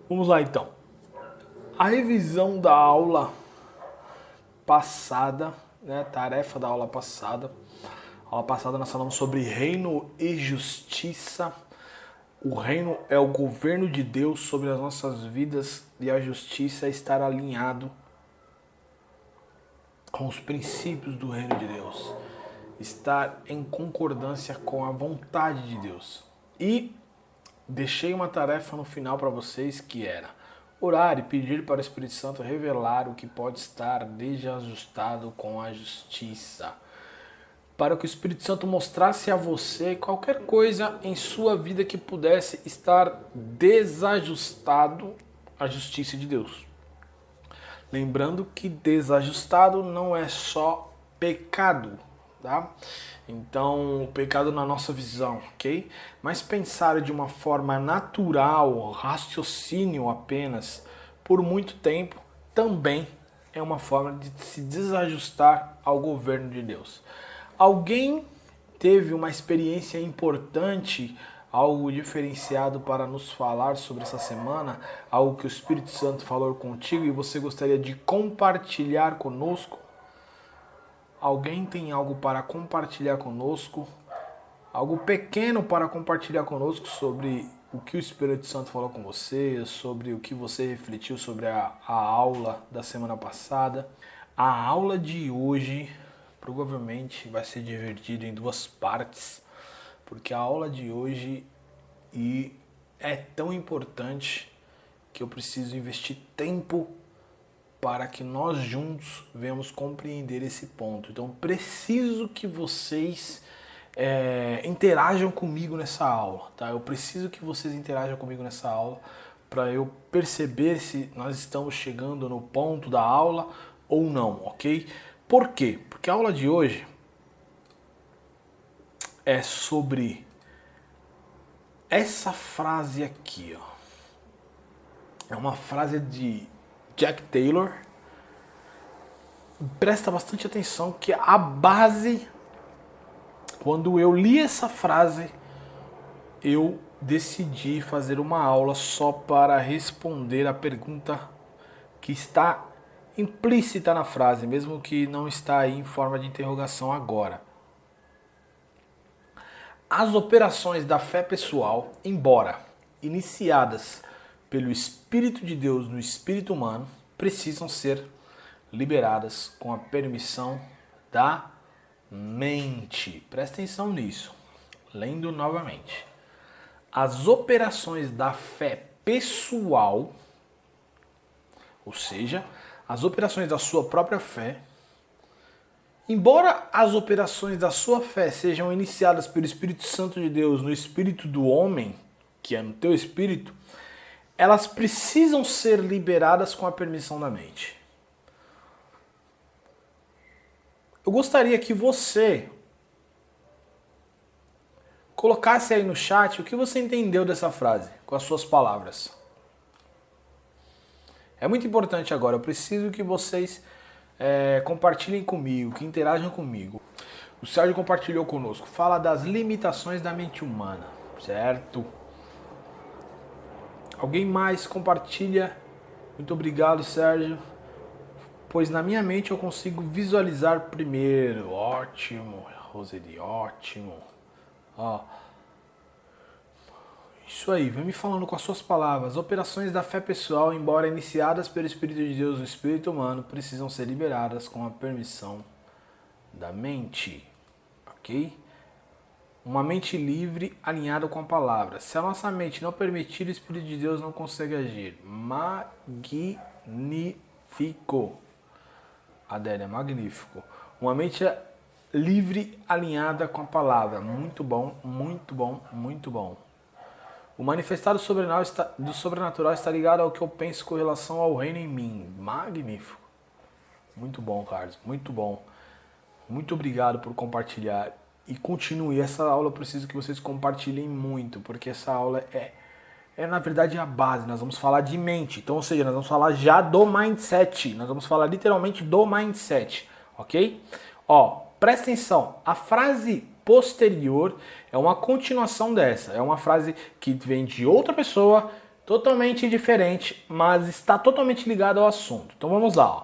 Vamos lá então. A revisão da aula passada, né, tarefa da aula passada. Aula passada nós falamos sobre reino e justiça. O reino é o governo de Deus sobre as nossas vidas e a justiça é estar alinhado com os princípios do reino de Deus. Estar em concordância com a vontade de Deus. E deixei uma tarefa no final para vocês que era orar e pedir para o Espírito Santo revelar o que pode estar desajustado com a justiça. Para que o Espírito Santo mostrasse a você qualquer coisa em sua vida que pudesse estar desajustado à justiça de Deus. Lembrando que desajustado não é só pecado, tá? Então, o pecado na nossa visão, ok? Mas pensar de uma forma natural, raciocínio apenas, por muito tempo, também é uma forma de se desajustar ao governo de Deus. Alguém teve uma experiência importante, algo diferenciado para nos falar sobre essa semana, algo que o Espírito Santo falou contigo e você gostaria de compartilhar conosco? Alguém tem algo para compartilhar conosco? Algo pequeno para compartilhar conosco sobre o que o Espírito Santo falou com você, sobre o que você refletiu sobre a aula da semana passada? A aula de hoje provavelmente vai ser dividida em duas partes, porque a aula de hoje é tão importante que eu preciso investir tempo para que nós juntos venhamos compreender esse ponto. Então preciso que vocês interajam comigo nessa aula, tá? Eu preciso que vocês interajam comigo nessa aula para eu perceber se nós estamos chegando no ponto da aula ou não, ok? Por quê? Porque a aula de hoje é sobre essa frase aqui, ó. É uma frase de Jack Taylor. Presta bastante atenção que a base, quando eu li essa frase, eu decidi fazer uma aula só para responder a pergunta que está implícita na frase, mesmo que não está aí em forma de interrogação agora. As operações da fé pessoal, embora iniciadas pelo Espírito de Deus no espírito humano, precisam ser liberadas com a permissão da mente. Presta atenção nisso. Lendo novamente. As operações da fé pessoal, ou seja, as operações da sua própria fé, embora as operações da sua fé sejam iniciadas pelo Espírito Santo de Deus no espírito do homem, que é no teu espírito, elas precisam ser liberadas com a permissão da mente. Eu gostaria que você colocasse aí no chat o que você entendeu dessa frase, com as suas palavras. É muito importante agora, eu preciso que vocês compartilhem comigo, que interajam comigo. O Sérgio compartilhou conosco, fala das limitações da mente humana, certo? Alguém mais compartilha? Muito obrigado, Sérgio. Pois na minha mente eu consigo visualizar primeiro. Ótimo, Roseli, ótimo. Ó. Isso aí, vem me falando com as suas palavras. Operações da fé pessoal, embora iniciadas pelo Espírito de Deus no espírito humano, precisam ser liberadas com a permissão da mente. Ok? Uma mente livre, alinhada com a palavra. Se a nossa mente não permitir, o Espírito de Deus não consegue agir. Magnífico. Adélia, magnífico. Uma mente livre, alinhada com a palavra. Muito bom, muito bom, muito bom. O manifestado do sobrenatural está ligado ao que eu penso com relação ao reino em mim. Magnífico. Muito bom, Carlos. Muito bom. Muito obrigado por compartilhar. E continue. Essa aula eu preciso que vocês compartilhem muito, porque essa aula é na verdade a base. Nós vamos falar de mente. Então, ou seja, nós vamos falar já do mindset. Nós vamos falar literalmente do mindset. Ok? Ó, presta atenção. A frase posterior é uma continuação dessa. É uma frase que vem de outra pessoa Totalmente diferente, mas está totalmente ligado ao assunto. Então vamos lá. Ó.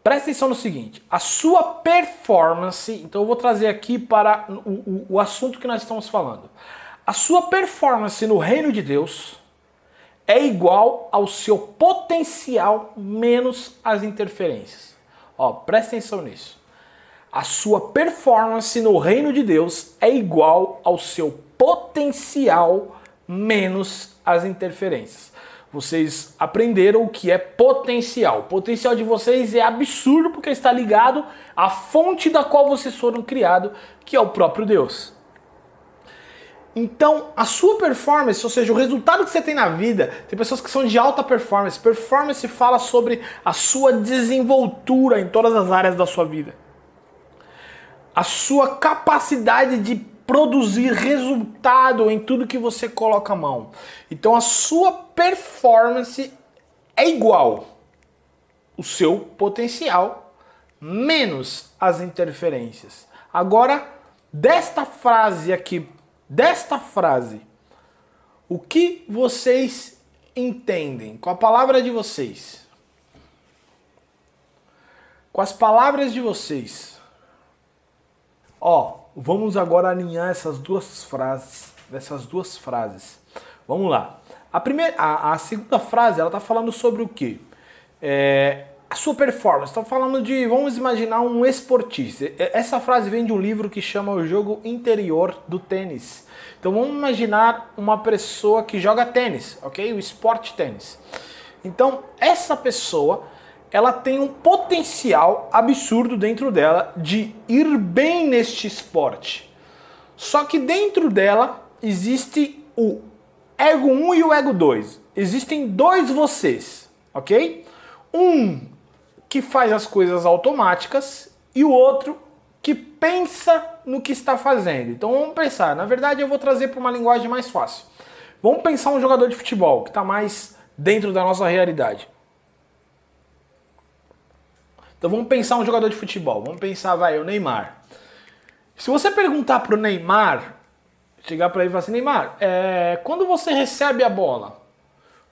Presta atenção no seguinte, a sua performance, então eu vou trazer aqui para o assunto que nós estamos falando. A sua performance no reino de Deus é igual ao seu potencial menos as interferências. Ó, presta atenção nisso. A sua performance no reino de Deus é igual ao seu potencial menos as interferências. Vocês aprenderam o que é potencial. O potencial de vocês é absurdo porque está ligado à fonte da qual vocês foram criados, que é o próprio Deus. Então, a sua performance, ou seja, o resultado que você tem na vida, tem pessoas que são de alta performance. Performance fala sobre a sua desenvoltura em todas as áreas da sua vida. A sua capacidade de produzir resultado em tudo que você coloca a mão. Então, a sua performance é igual ao seu potencial menos as interferências. Agora, desta frase, o que vocês entendem? Com a palavra de vocês. Com as palavras de vocês. Ó, vamos agora alinhar essas duas frases. Vamos lá. A segunda frase, ela tá falando sobre o quê? A sua performance. Tá falando de, vamos imaginar um esportista. Essa frase vem de um livro que chama O Jogo Interior do Tênis. Então vamos imaginar uma pessoa que joga tênis, ok? O esporte tênis. Então essa pessoa, ela tem um potencial absurdo dentro dela de ir bem neste esporte. Só que dentro dela existe o ego 1 e o ego 2. Existem dois vocês, ok? Um que faz as coisas automáticas e o outro que pensa no que está fazendo. Então vamos pensar, na verdade eu vou trazer para uma linguagem mais fácil. Vamos pensar um jogador de futebol que está mais dentro da nossa realidade. Então vamos pensar um jogador de futebol, vamos pensar, o Neymar. Se você perguntar pro Neymar, chegar para ele e falar assim, Neymar, quando você recebe a bola,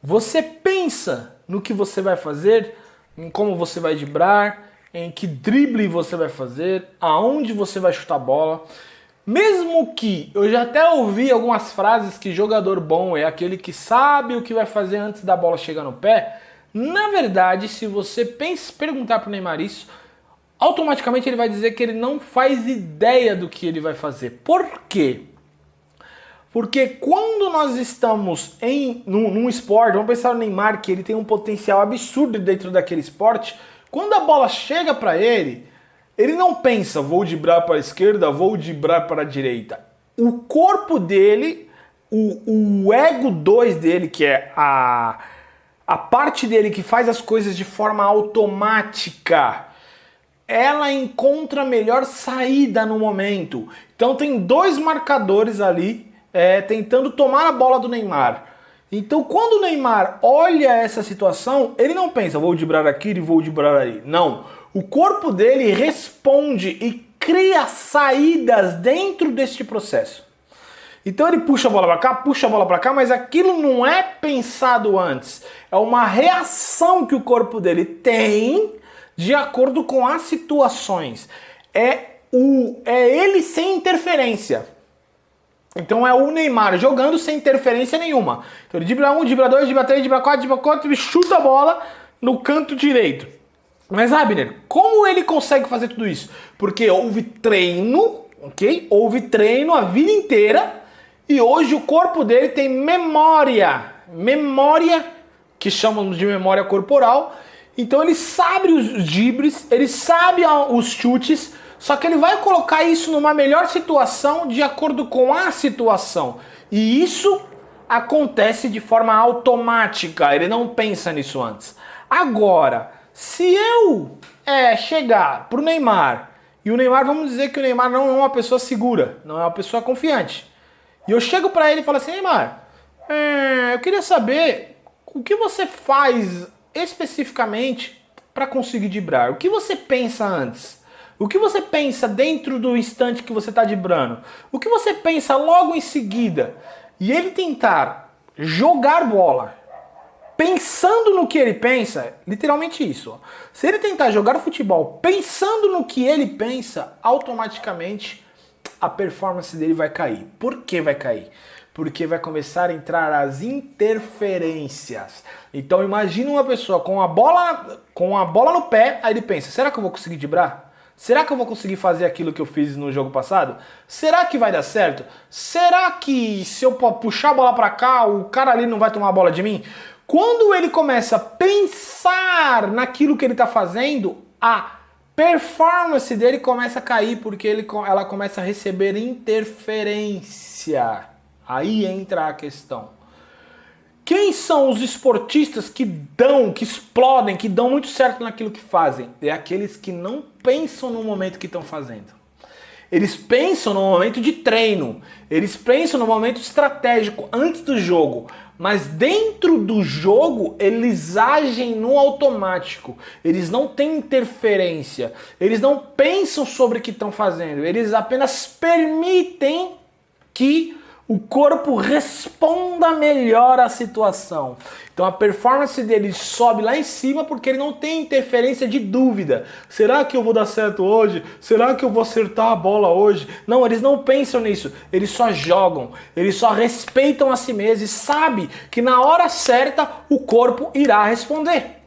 você pensa no que você vai fazer, em como você vai driblar, em que drible você vai fazer, aonde você vai chutar a bola. Mesmo que eu já até ouvi algumas frases que jogador bom é aquele que sabe o que vai fazer antes da bola chegar no pé, na verdade, se você perguntar pro Neymar isso, automaticamente ele vai dizer que ele não faz ideia do que ele vai fazer. Por quê? Porque quando nós estamos num esporte, vamos pensar no Neymar, que ele tem um potencial absurdo dentro daquele esporte, quando a bola chega para ele, ele não pensa, vou driblar para a esquerda, vou driblar para a direita. O corpo dele, o ego 2 dele, que é a parte dele que faz as coisas de forma automática, ela encontra a melhor saída no momento. Então tem dois marcadores ali tentando tomar a bola do Neymar. Então quando o Neymar olha essa situação, ele não pensa, vou driblar aqui e vou driblar aí. Não. O corpo dele responde e cria saídas dentro deste processo. Então ele puxa a bola para cá, mas aquilo não é pensado antes. É uma reação que o corpo dele tem de acordo com as situações. É ele sem interferência. Então é o Neymar jogando sem interferência nenhuma. Então ele dribla 1, dribla 2, dribla 3, dribla 4, dribla 4 e chuta a bola no canto direito. Mas Abner, como ele consegue fazer tudo isso? Porque houve treino, ok? Houve treino a vida inteira e hoje o corpo dele tem memória, que chamamos de memória corporal. Então ele sabe os dribles, ele sabe os chutes, só que ele vai colocar isso numa melhor situação de acordo com a situação. E isso acontece de forma automática, ele não pensa nisso antes. Agora, se eu chegar pro Neymar, e o Neymar, vamos dizer que o Neymar não é uma pessoa segura, não é uma pessoa confiante. E eu chego para ele e falo assim, Neymar, eu queria saber o que você faz especificamente para conseguir driblar. O que você pensa antes? O que você pensa dentro do instante que você está driblando? O que você pensa logo em seguida? E ele tentar jogar bola pensando no que ele pensa, literalmente isso, ó. Se ele tentar jogar futebol pensando no que ele pensa, automaticamente a performance dele vai cair. Por que vai cair? Porque vai começar a entrar as interferências. Então imagina uma pessoa com a bola no pé, aí ele pensa, será que eu vou conseguir driblar? Será que eu vou conseguir fazer aquilo que eu fiz no jogo passado? Será que vai dar certo? Será que se eu puxar a bola pra cá, o cara ali não vai tomar a bola de mim? Quando ele começa a pensar naquilo que ele está fazendo, a performance dele começa a cair, porque ela começa a receber interferência. Aí entra a questão. Quem são os esportistas que explodem, que dão muito certo naquilo que fazem? É aqueles que não pensam no momento que estão fazendo. Eles pensam no momento de treino, eles pensam no momento estratégico, antes do jogo. Mas dentro do jogo, eles agem no automático. Eles não têm interferência, eles não pensam sobre o que estão fazendo. Eles apenas permitem que o corpo responda melhor à situação. Então a performance dele sobe lá em cima porque ele não tem interferência de dúvida. Será que eu vou dar certo hoje? Será que eu vou acertar a bola hoje? Não, eles não pensam nisso. Eles só jogam. Eles só respeitam a si mesmos e sabem que na hora certa o corpo irá responder.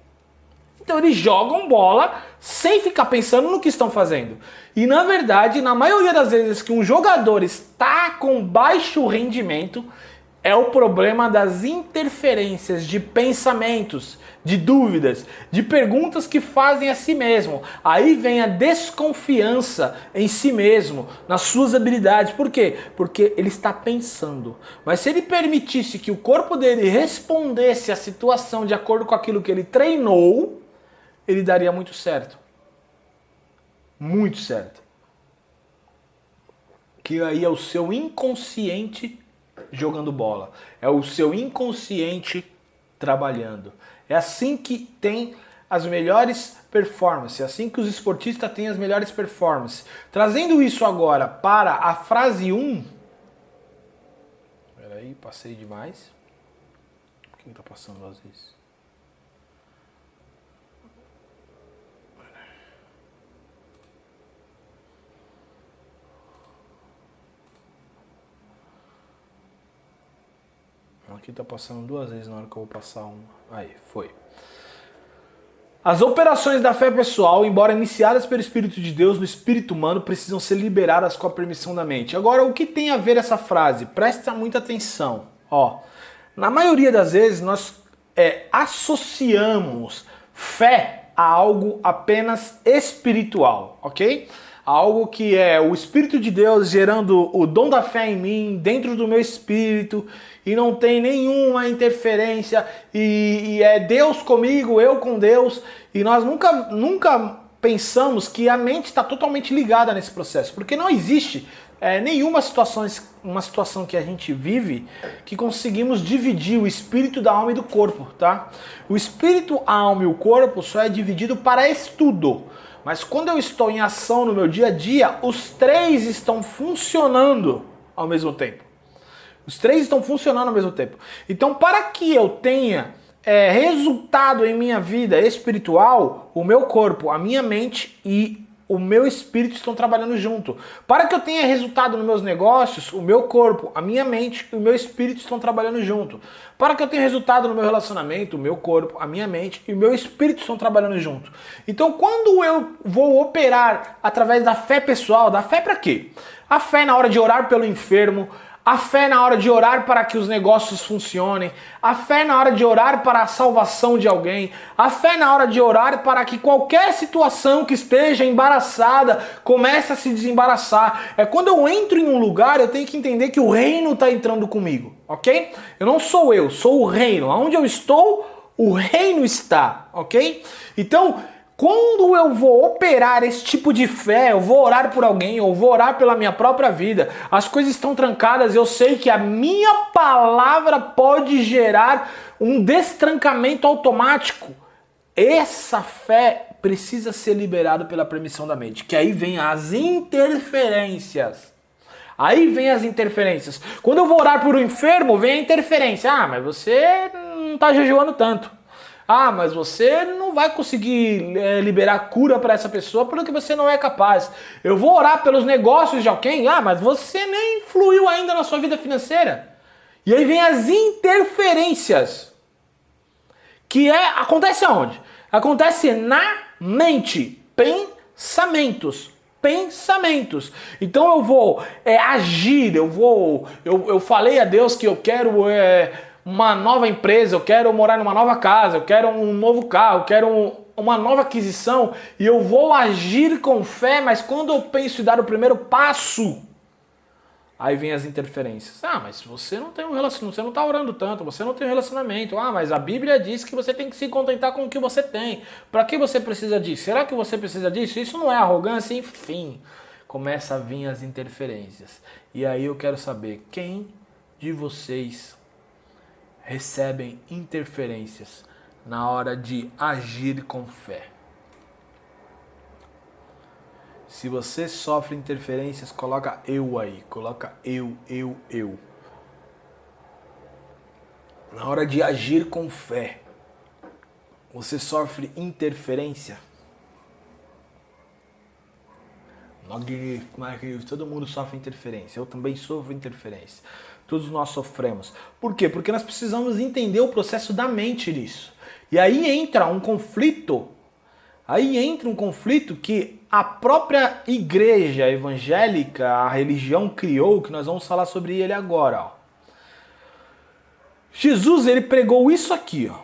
Então eles jogam bola sem ficar pensando no que estão fazendo. E na verdade, na maioria das vezes que um jogador está com baixo rendimento, é o problema das interferências de pensamentos, de dúvidas, de perguntas que fazem a si mesmo. Aí vem a desconfiança em si mesmo, nas suas habilidades. Por quê? Porque ele está pensando. Mas se ele permitisse que o corpo dele respondesse à situação de acordo com aquilo que ele treinou, ele daria muito certo. Muito certo. Que aí é o seu inconsciente jogando bola. É o seu inconsciente trabalhando. É assim que tem as melhores performances. É assim que os esportistas têm as melhores performances. Trazendo isso agora para a frase 1. Espera aí, passei demais. Por que está passando às vezes? Aqui tá passando 2 vezes na hora que eu vou passar uma. Aí, foi. As operações da fé pessoal, embora iniciadas pelo Espírito de Deus no espírito humano, precisam ser liberadas com a permissão da mente. Agora, o que tem a ver essa frase? Presta muita atenção. Ó, na maioria das vezes, nós associamos fé a algo apenas espiritual, ok? Algo que é o Espírito de Deus gerando o dom da fé em mim, dentro do meu espírito, e não tem nenhuma interferência, e é Deus comigo, eu com Deus, e nós nunca pensamos que a mente está totalmente ligada nesse processo, porque não existe nenhuma situação que a gente vive que conseguimos dividir o espírito da alma e do corpo, tá? O espírito, a alma e o corpo só é dividido para estudo. Mas quando eu estou em ação no meu dia a dia, os 3 estão funcionando ao mesmo tempo. Os 3 estão funcionando ao mesmo tempo. Então, para que eu tenha resultado em minha vida espiritual, o meu corpo, a minha mente e o meu espírito estão trabalhando junto. Para que eu tenha resultado nos meus negócios, o meu corpo, a minha mente e o meu espírito estão trabalhando junto. Para que eu tenha resultado no meu relacionamento, o meu corpo, a minha mente e o meu espírito estão trabalhando junto. Então, quando eu vou operar através da fé pessoal, da fé para quê? A fé na hora de orar pelo enfermo, a fé na hora de orar para que os negócios funcionem, a fé na hora de orar para a salvação de alguém, a fé na hora de orar para que qualquer situação que esteja embaraçada comece a se desembaraçar. É quando eu entro em um lugar, eu tenho que entender que o reino está entrando comigo, ok? Eu não sou eu, sou o reino. Onde eu estou, o reino está, ok? Então, quando eu vou operar esse tipo de fé, eu vou orar por alguém, eu vou orar pela minha própria vida, as coisas estão trancadas, eu sei que a minha palavra pode gerar um destrancamento automático. Essa fé precisa ser liberada pela permissão da mente, que aí vem as interferências. Aí vem as interferências. Quando eu vou orar por um enfermo, vem a interferência. Ah, mas você não está jejuando tanto. Ah, mas você não vai conseguir liberar cura para essa pessoa porque você não é capaz. Eu vou orar pelos negócios de alguém. Ah, mas você nem influiu ainda na sua vida financeira. E aí vem as interferências. Acontece aonde? Acontece na mente. Pensamentos. Então eu vou agir, eu falei a Deus que eu quero uma nova empresa, eu quero morar numa nova casa, eu quero um novo carro, eu quero uma nova aquisição e eu vou agir com fé, mas quando eu penso em dar o primeiro passo, aí vem as interferências. Ah, mas você não tem um relacionamento, você não está orando tanto, você não tem um relacionamento. Ah, mas a Bíblia diz que você tem que se contentar com o que você tem. Para que você precisa disso? Será que você precisa disso? Isso não é arrogância? Enfim, começa a vir as interferências. E aí eu quero saber, quem de vocês recebem interferências na hora de agir com fé? Se você sofre interferências, coloca eu aí. Coloca eu. Na hora de agir com fé, você sofre interferência? Todo mundo sofre interferência. Eu também sofro interferência. Todos nós sofremos. Por quê? Porque nós precisamos entender o processo da mente nisso. E aí entra um conflito. Que a própria igreja evangélica, a religião criou, que nós vamos falar sobre ele agora. Ó. Jesus, ele pregou isso aqui. Ó.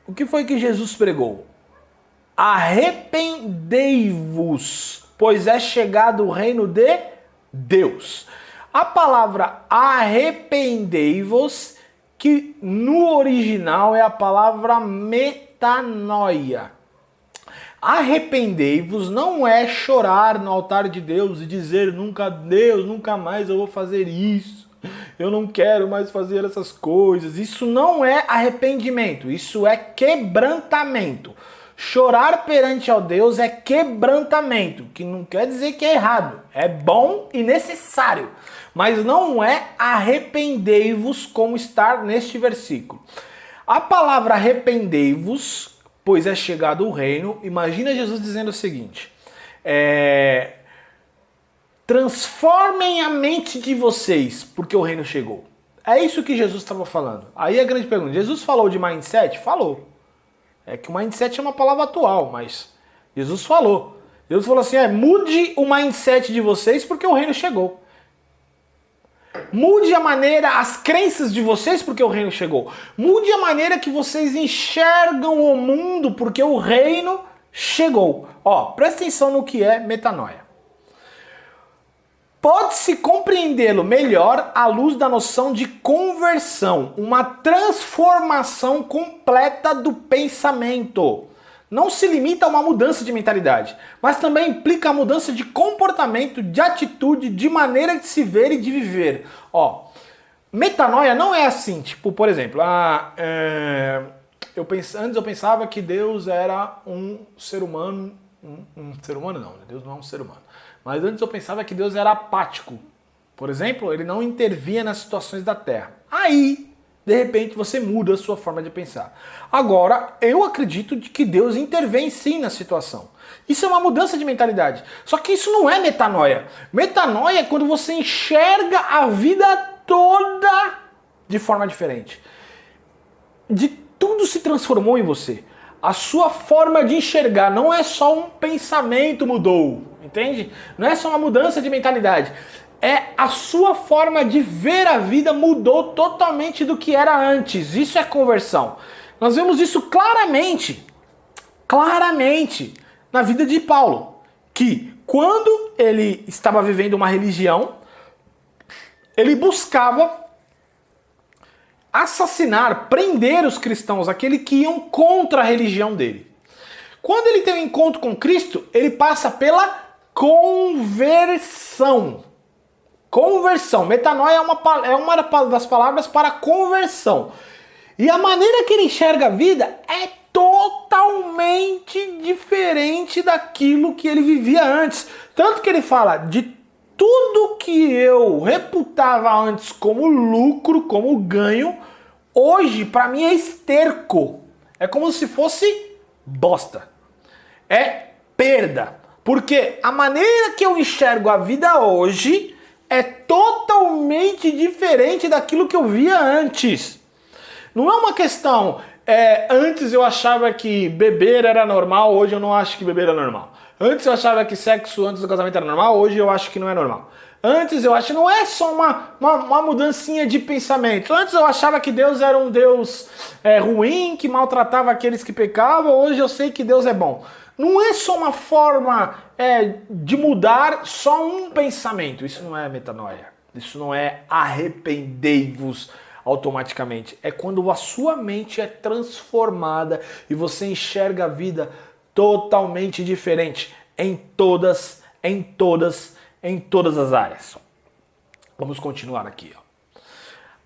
O que foi que Jesus pregou? Arrependei-vos, pois é chegado o reino de Deus. A palavra arrependei-vos, que no original é a palavra metanoia. Arrependei-vos não é chorar no altar de Deus e dizer Deus, nunca mais eu vou fazer isso. Eu não quero mais fazer essas coisas. Isso não é arrependimento, isso é quebrantamento. Chorar perante ao Deus é quebrantamento, que não quer dizer que é errado. É bom e necessário, mas não é arrependei-vos como está neste versículo. A palavra arrependei-vos, pois é chegado o reino. Imagina Jesus dizendo o seguinte: transformem a mente de vocês, porque o reino chegou. É isso que Jesus estava falando. Aí a grande pergunta: Jesus falou de mindset? Falou. É que o mindset é uma palavra atual, mas Jesus falou. Jesus falou assim: mude o mindset de vocês, porque o reino chegou. Mude a maneira, as crenças de vocês, porque o reino chegou. Mude a maneira que vocês enxergam o mundo, porque o reino chegou. Ó, presta atenção no que é metanoia. Pode-se compreendê-lo melhor à luz da noção de conversão, uma transformação completa do pensamento. Não se limita a uma mudança de mentalidade, mas também implica a mudança de comportamento, de atitude, de maneira de se ver e de viver. Ó, metanoia não é assim, tipo, por exemplo, antes eu pensava que Deus era um ser humano, um ser humano não, Deus não é um ser humano, mas antes eu pensava que Deus era apático. Por exemplo, ele não intervia nas situações da terra. Aí, de repente, você muda a sua forma de pensar. Agora, eu acredito que Deus intervém sim na situação. Isso é uma mudança de mentalidade. Só que isso não é metanoia. Metanoia é quando você enxerga a vida toda de forma diferente. De tudo se transformou em você. A sua forma de enxergar não é só um pensamento mudou, entende? Não é só uma mudança de mentalidade. A sua forma de ver a vida mudou totalmente do que era antes. Isso é conversão. Nós vemos isso claramente na vida de Paulo. Que quando ele estava vivendo uma religião, ele buscava assassinar, prender os cristãos, aqueles que iam contra a religião dele. Quando ele tem um encontro com Cristo, ele passa pela conversão. Conversão. Metanoia é uma das palavras para conversão. E a maneira que ele enxerga a vida é totalmente diferente daquilo que ele vivia antes. Tanto que ele fala de tudo que eu reputava antes como lucro, como ganho, hoje para mim é esterco. É como se fosse bosta. É perda. Porque a maneira que eu enxergo a vida hoje é totalmente diferente daquilo que eu via antes. Não é uma questão, antes eu achava que beber era normal, hoje eu não acho que beber é normal. Antes eu achava que sexo antes do casamento era normal, hoje eu acho que não é normal. Antes eu acho, não é só uma mudancinha de pensamento. Antes eu achava que Deus era um Deus ruim, que maltratava aqueles que pecavam, hoje eu sei que Deus é bom. Não é só uma forma de mudar só um pensamento. Isso não é metanoia. Isso não é arrependei-vos automaticamente. É quando a sua mente é transformada e você enxerga a vida totalmente diferente em todas as áreas. Vamos continuar aqui, ó.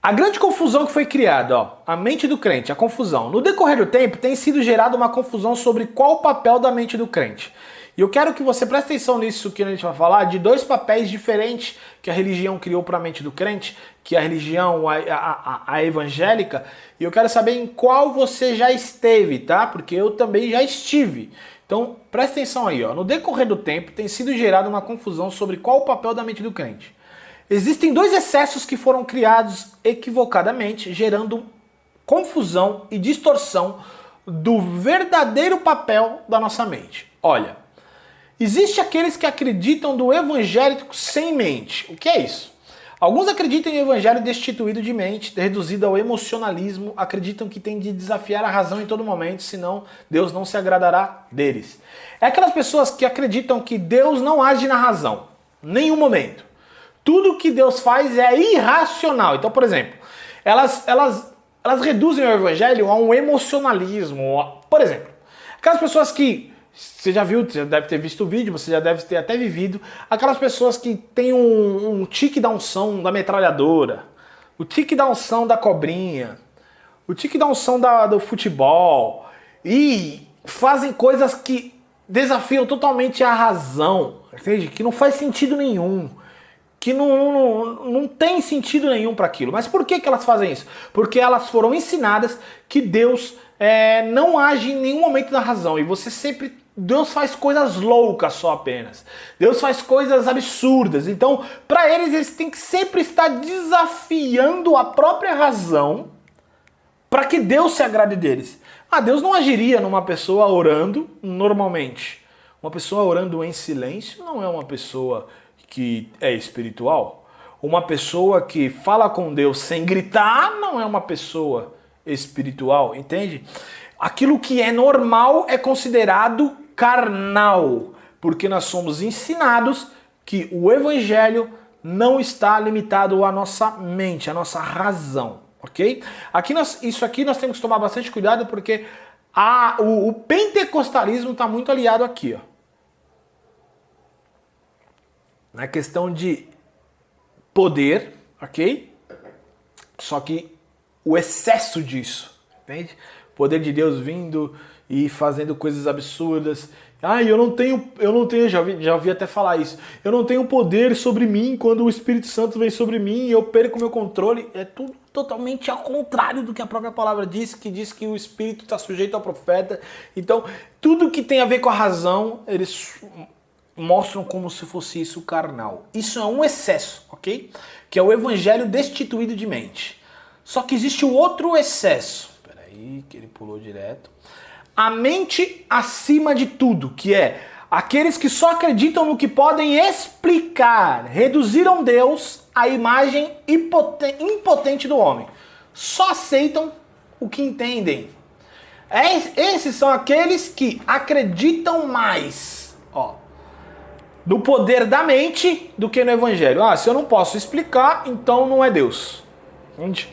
A grande confusão que foi criada, ó, a mente do crente, a confusão. No decorrer do tempo tem sido gerada uma confusão sobre qual o papel da mente do crente. E eu quero que você preste atenção nisso que a gente vai falar, de dois papéis diferentes que a religião criou para a mente do crente, que é a religião, a evangélica, e eu quero saber em qual você já esteve, tá? Porque eu também já estive. Então, presta atenção aí, ó. No decorrer do tempo tem sido gerada uma confusão sobre qual o papel da mente do crente. Existem dois excessos que foram criados equivocadamente, gerando confusão e distorção do verdadeiro papel da nossa mente. Olha, existe aqueles que acreditam do evangelho sem mente. O que é isso? Alguns acreditam em evangelho destituído de mente, reduzido ao emocionalismo, acreditam que tem de desafiar a razão em todo momento, senão Deus não se agradará deles. É aquelas pessoas que acreditam que Deus não age na razão, em nenhum momento. Tudo que Deus faz é irracional. Então, por exemplo, elas reduzem o evangelho a um emocionalismo. Por exemplo, aquelas pessoas que você já viu, você já deve ter visto o vídeo, você já deve ter até vivido, aquelas pessoas que têm um tique da unção da metralhadora, o tique da unção da cobrinha, o tique da unção do futebol, e fazem coisas que desafiam totalmente a razão, entende? Que não faz sentido nenhum. Que não tem sentido nenhum para aquilo. Mas por que elas fazem isso? Porque elas foram ensinadas que Deus não age em nenhum momento da razão. E você sempre... Deus faz coisas loucas só apenas. Deus faz coisas absurdas. Então, para eles têm que sempre estar desafiando a própria razão para que Deus se agrade deles. Deus não agiria numa pessoa orando normalmente. Uma pessoa orando em silêncio não é uma pessoa que é espiritual. Uma pessoa que fala com Deus sem gritar não é uma pessoa espiritual, entende? Aquilo que é normal é considerado carnal, porque nós somos ensinados que o evangelho não está limitado à nossa mente, à nossa razão, ok? Isso aqui nós temos que tomar bastante cuidado, porque o pentecostalismo está muito aliado aqui, ó. Na questão de poder, ok? Só que o excesso disso, entende? O poder de Deus vindo e fazendo coisas absurdas. Já ouvi até falar isso. Eu não tenho poder sobre mim quando o Espírito Santo vem sobre mim e eu perco meu controle. É tudo totalmente ao contrário do que a própria palavra diz que o Espírito está sujeito ao profeta. Então, tudo que tem a ver com a razão, eles mostram como se fosse isso carnal. Isso é um excesso, ok? Que é o evangelho destituído de mente. Só que existe o outro excesso. Peraí, que ele pulou direto. A mente acima de tudo, que é aqueles que só acreditam no que podem explicar, reduziram Deus à imagem impotente do homem. Só aceitam o que entendem. Esses são aqueles que acreditam mais, no poder da mente do que no evangelho. Se eu não posso explicar, então não é Deus. Entende?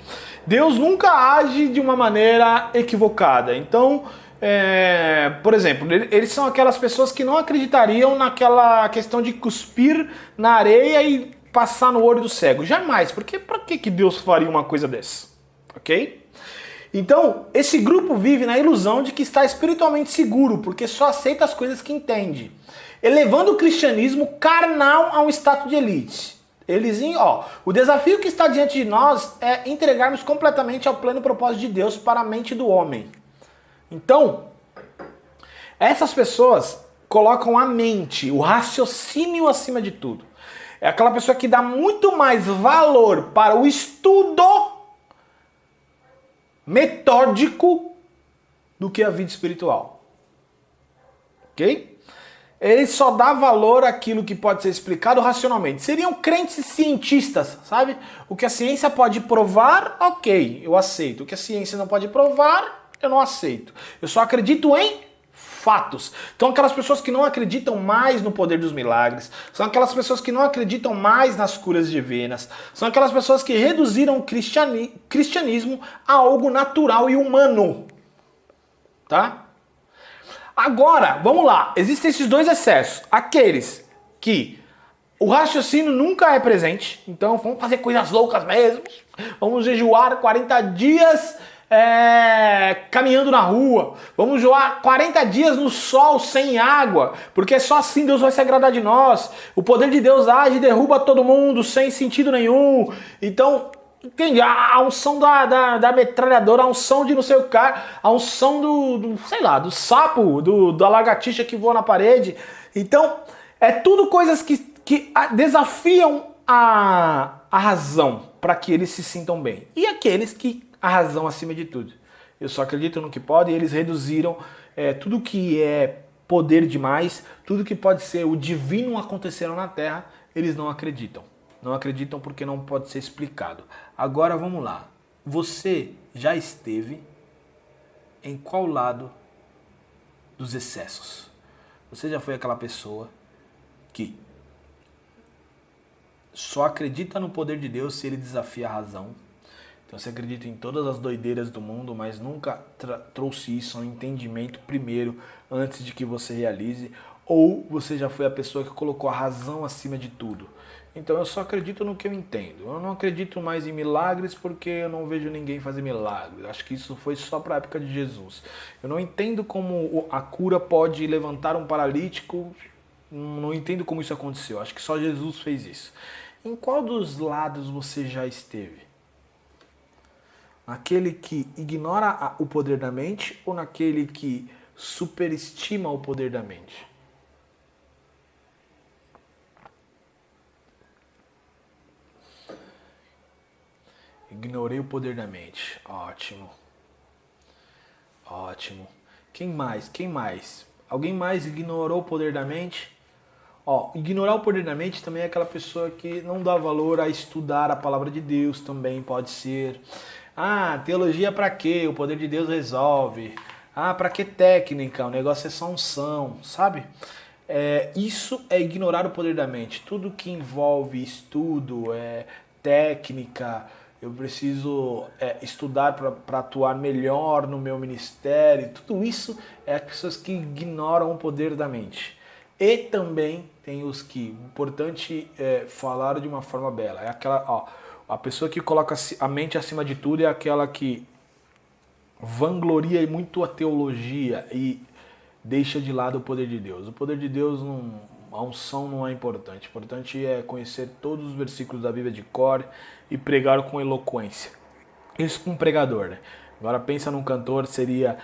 Deus nunca age de uma maneira equivocada. Então, por exemplo, eles são aquelas pessoas que não acreditariam naquela questão de cuspir na areia e passar no olho do cego. Jamais. Porque para que Deus faria uma coisa dessa? Ok? Então, esse grupo vive na ilusão de que está espiritualmente seguro, porque só aceita as coisas que entende, elevando o cristianismo carnal a um status de elite. O desafio que está diante de nós é entregarmos completamente ao plano e propósito de Deus para a mente do homem. Então, essas pessoas colocam a mente, o raciocínio acima de tudo. É aquela pessoa que dá muito mais valor para o estudo metódico do que a vida espiritual. Ok? Ele só dá valor àquilo que pode ser explicado racionalmente. Seriam crentes cientistas, sabe? O que a ciência pode provar, ok, eu aceito. O que a ciência não pode provar, eu não aceito. Eu só acredito em fatos. Então aquelas pessoas que não acreditam mais no poder dos milagres, são aquelas pessoas que não acreditam mais nas curas divinas, são aquelas pessoas que reduziram o cristianismo a algo natural e humano. Tá? Agora, vamos lá, existem esses dois excessos. Aqueles que o raciocínio nunca é presente, então vamos fazer coisas loucas mesmo, vamos jejuar 40 dias caminhando na rua, vamos jejuar 40 dias no sol, sem água, porque só assim Deus vai se agradar de nós. O poder de Deus age e derruba todo mundo sem sentido nenhum. Então, entende? A unção da metralhadora, a unção de não sei o que, a unção do sapo, da lagartixa que voa na parede. Então, é tudo coisas que desafiam a razão para que eles se sintam bem. E aqueles que a razão acima de tudo. Eu só acredito no que pode, e eles reduziram tudo que é poder demais, tudo que pode ser o divino acontecendo na Terra, eles não acreditam. Não acreditam porque não pode ser explicado. Agora vamos lá. Você já esteve em qual lado dos excessos? Você já foi aquela pessoa que só acredita no poder de Deus se ele desafia a razão? Então você acredita em todas as doideiras do mundo, mas nunca trouxe isso ao entendimento primeiro, antes de que você realize? Ou você já foi a pessoa que colocou a razão acima de tudo? Então eu só acredito no que eu entendo. Eu não acredito mais em milagres porque eu não vejo ninguém fazer milagres. Acho que isso foi só para a época de Jesus. Eu não entendo como a cura pode levantar um paralítico. Não entendo como isso aconteceu. Acho que só Jesus fez isso. Em qual dos lados você já esteve? Naquele que ignora o poder da mente ou naquele que superestima o poder da mente? Ignorei o poder da mente. Ótimo. Ótimo. Quem mais? Quem mais? Alguém mais ignorou o poder da mente? Ignorar o poder da mente também é aquela pessoa que não dá valor a estudar a palavra de Deus, também pode ser. Teologia pra quê? O poder de Deus resolve. Pra que técnica? O negócio é só unção, sabe? Isso é ignorar o poder da mente. Tudo que envolve estudo, técnica, eu preciso estudar para atuar melhor no meu ministério. Tudo isso é as pessoas que ignoram o poder da mente. E também tem os que, importante falar de uma forma bela, é aquela, a pessoa que coloca a mente acima de tudo é aquela que vangloria muito a teologia e deixa de lado o poder de Deus. O poder de Deus, a unção não é importante. O importante é conhecer todos os versículos da Bíblia de cor e pregar com eloquência. Isso com um pregador, né? Agora pensa num cantor, seria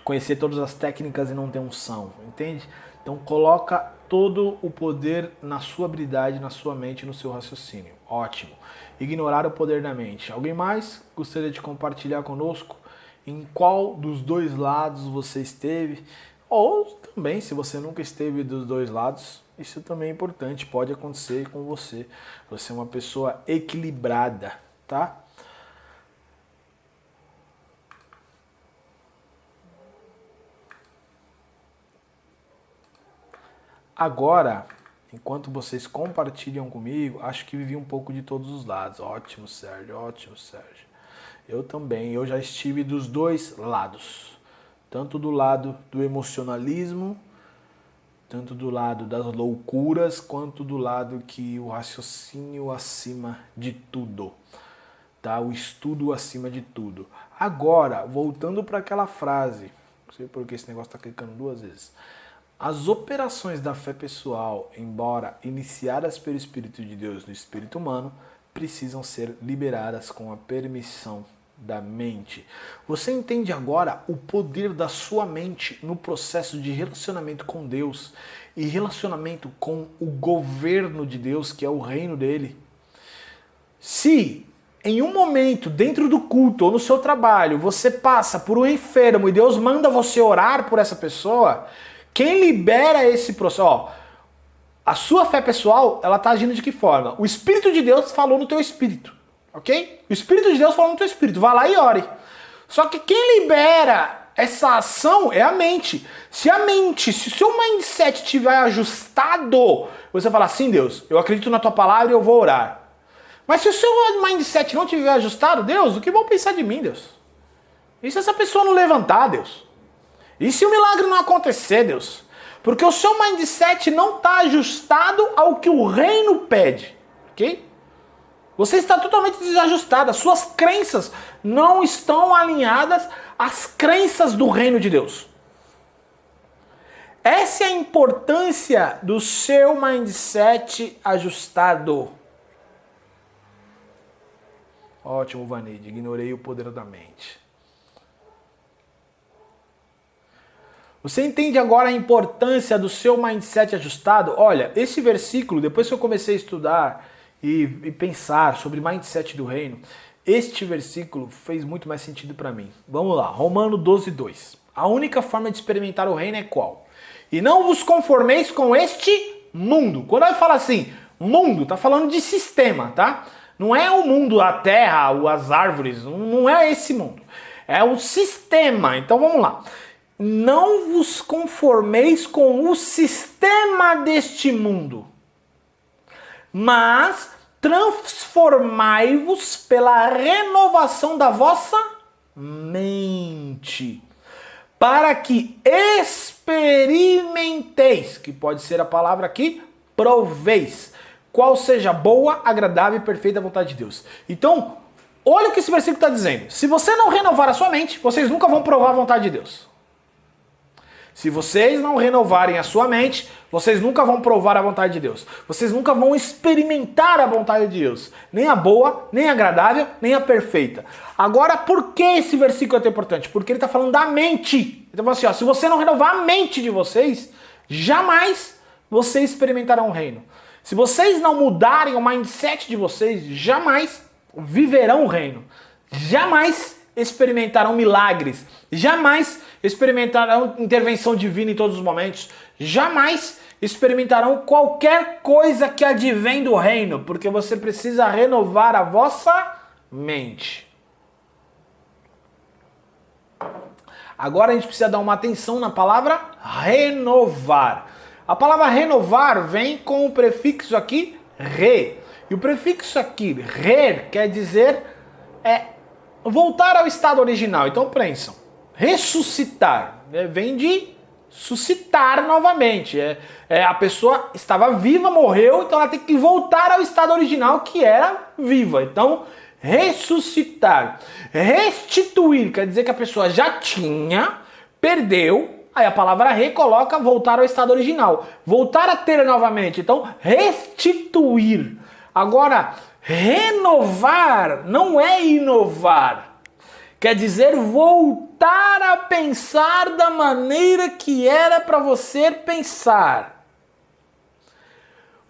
conhecer todas as técnicas e não ter unção, entende? Então coloca todo o poder na sua habilidade, na sua mente, no seu raciocínio. Ótimo. Ignorar o poder da mente. Alguém mais gostaria de compartilhar conosco em qual dos dois lados você esteve? Ou também, se você nunca esteve dos dois lados, isso também é importante, pode acontecer com você. Você é uma pessoa equilibrada, tá? Agora, enquanto vocês compartilham comigo, acho que vivi um pouco de todos os lados. Ótimo, Sérgio, ótimo, Sérgio. Eu também, eu já estive dos dois lados. Tanto do lado do emocionalismo, tanto do lado das loucuras, quanto do lado que o raciocínio acima de tudo. tá? O estudo acima de tudo. Agora, voltando para aquela frase, não sei por que esse negócio está clicando 2 vezes. As operações da fé pessoal, embora iniciadas pelo Espírito de Deus no espírito humano, precisam ser liberadas com a permissão da mente. Você entende agora o poder da sua mente no processo de relacionamento com Deus e relacionamento com o governo de Deus, que é o reino dele? Se em um momento dentro do culto ou no seu trabalho você passa por um enfermo e Deus manda você orar por essa pessoa, quem libera esse processo? A sua fé pessoal, ela está agindo de que forma? O Espírito de Deus falou no teu espírito, ok? O Espírito de Deus falou no teu espírito, vá lá e ore. Só que quem libera essa ação é a mente. Se o seu mindset estiver ajustado, você fala assim, Deus, eu acredito na tua palavra e eu vou orar. Mas se o seu mindset não estiver ajustado, Deus, o que vão pensar de mim, Deus? E se essa pessoa não levantar, Deus? E se o milagre não acontecer, Deus? Porque o seu mindset não está ajustado ao que o reino pede, ok? Você está totalmente desajustado, as suas crenças não estão alinhadas às crenças do reino de Deus. Essa é a importância do seu mindset ajustado. Ótimo, Vanide, ignorei o poder da mente. Você entende agora a importância do seu mindset ajustado? Olha, esse versículo, depois que eu comecei a estudar e pensar sobre mindset do reino, este versículo fez muito mais sentido para mim. Vamos lá, Romanos 12:2. A única forma de experimentar o reino é qual? E não vos conformeis com este mundo. Quando ele fala assim, mundo, tá falando de sistema, tá? Não é o mundo, a terra, as árvores, não é esse mundo. É o sistema. Então vamos lá. Não vos conformeis com o sistema deste mundo, mas transformai-vos pela renovação da vossa mente, para que experimenteis, que pode ser a palavra aqui, proveis, qual seja a boa, agradável e perfeita vontade de Deus. Então, olha o que esse versículo está dizendo. Se você não renovar a sua mente, vocês nunca vão provar a vontade de Deus. Se vocês não renovarem a sua mente, vocês nunca vão provar a vontade de Deus. Vocês nunca vão experimentar a vontade de Deus. Nem a boa, nem a agradável, nem a perfeita. Agora, por que esse versículo é tão importante? Porque ele está falando da mente. Então, assim, ó, se você não renovar a mente de vocês, jamais vocês experimentarão o reino. Se vocês não mudarem o mindset de vocês, jamais viverão o reino. Jamais experimentarão milagres. Jamais experimentarão intervenção divina em todos os momentos. Jamais experimentarão qualquer coisa que advém do reino, porque você precisa renovar a vossa mente. Agora a gente precisa dar uma atenção na palavra renovar. A palavra renovar vem com o prefixo aqui, re. E o prefixo aqui, re, quer dizer voltar ao estado original. Então pensam, ressuscitar, vem de suscitar novamente. A pessoa estava viva, morreu, então ela tem que voltar ao estado original que era viva. Então, ressuscitar. Restituir, quer dizer que a pessoa já tinha, perdeu, aí a palavra recoloca voltar ao estado original. Voltar a ter novamente. Então, restituir. Agora, renovar não é inovar. Quer dizer voltar a pensar da maneira que era para você pensar.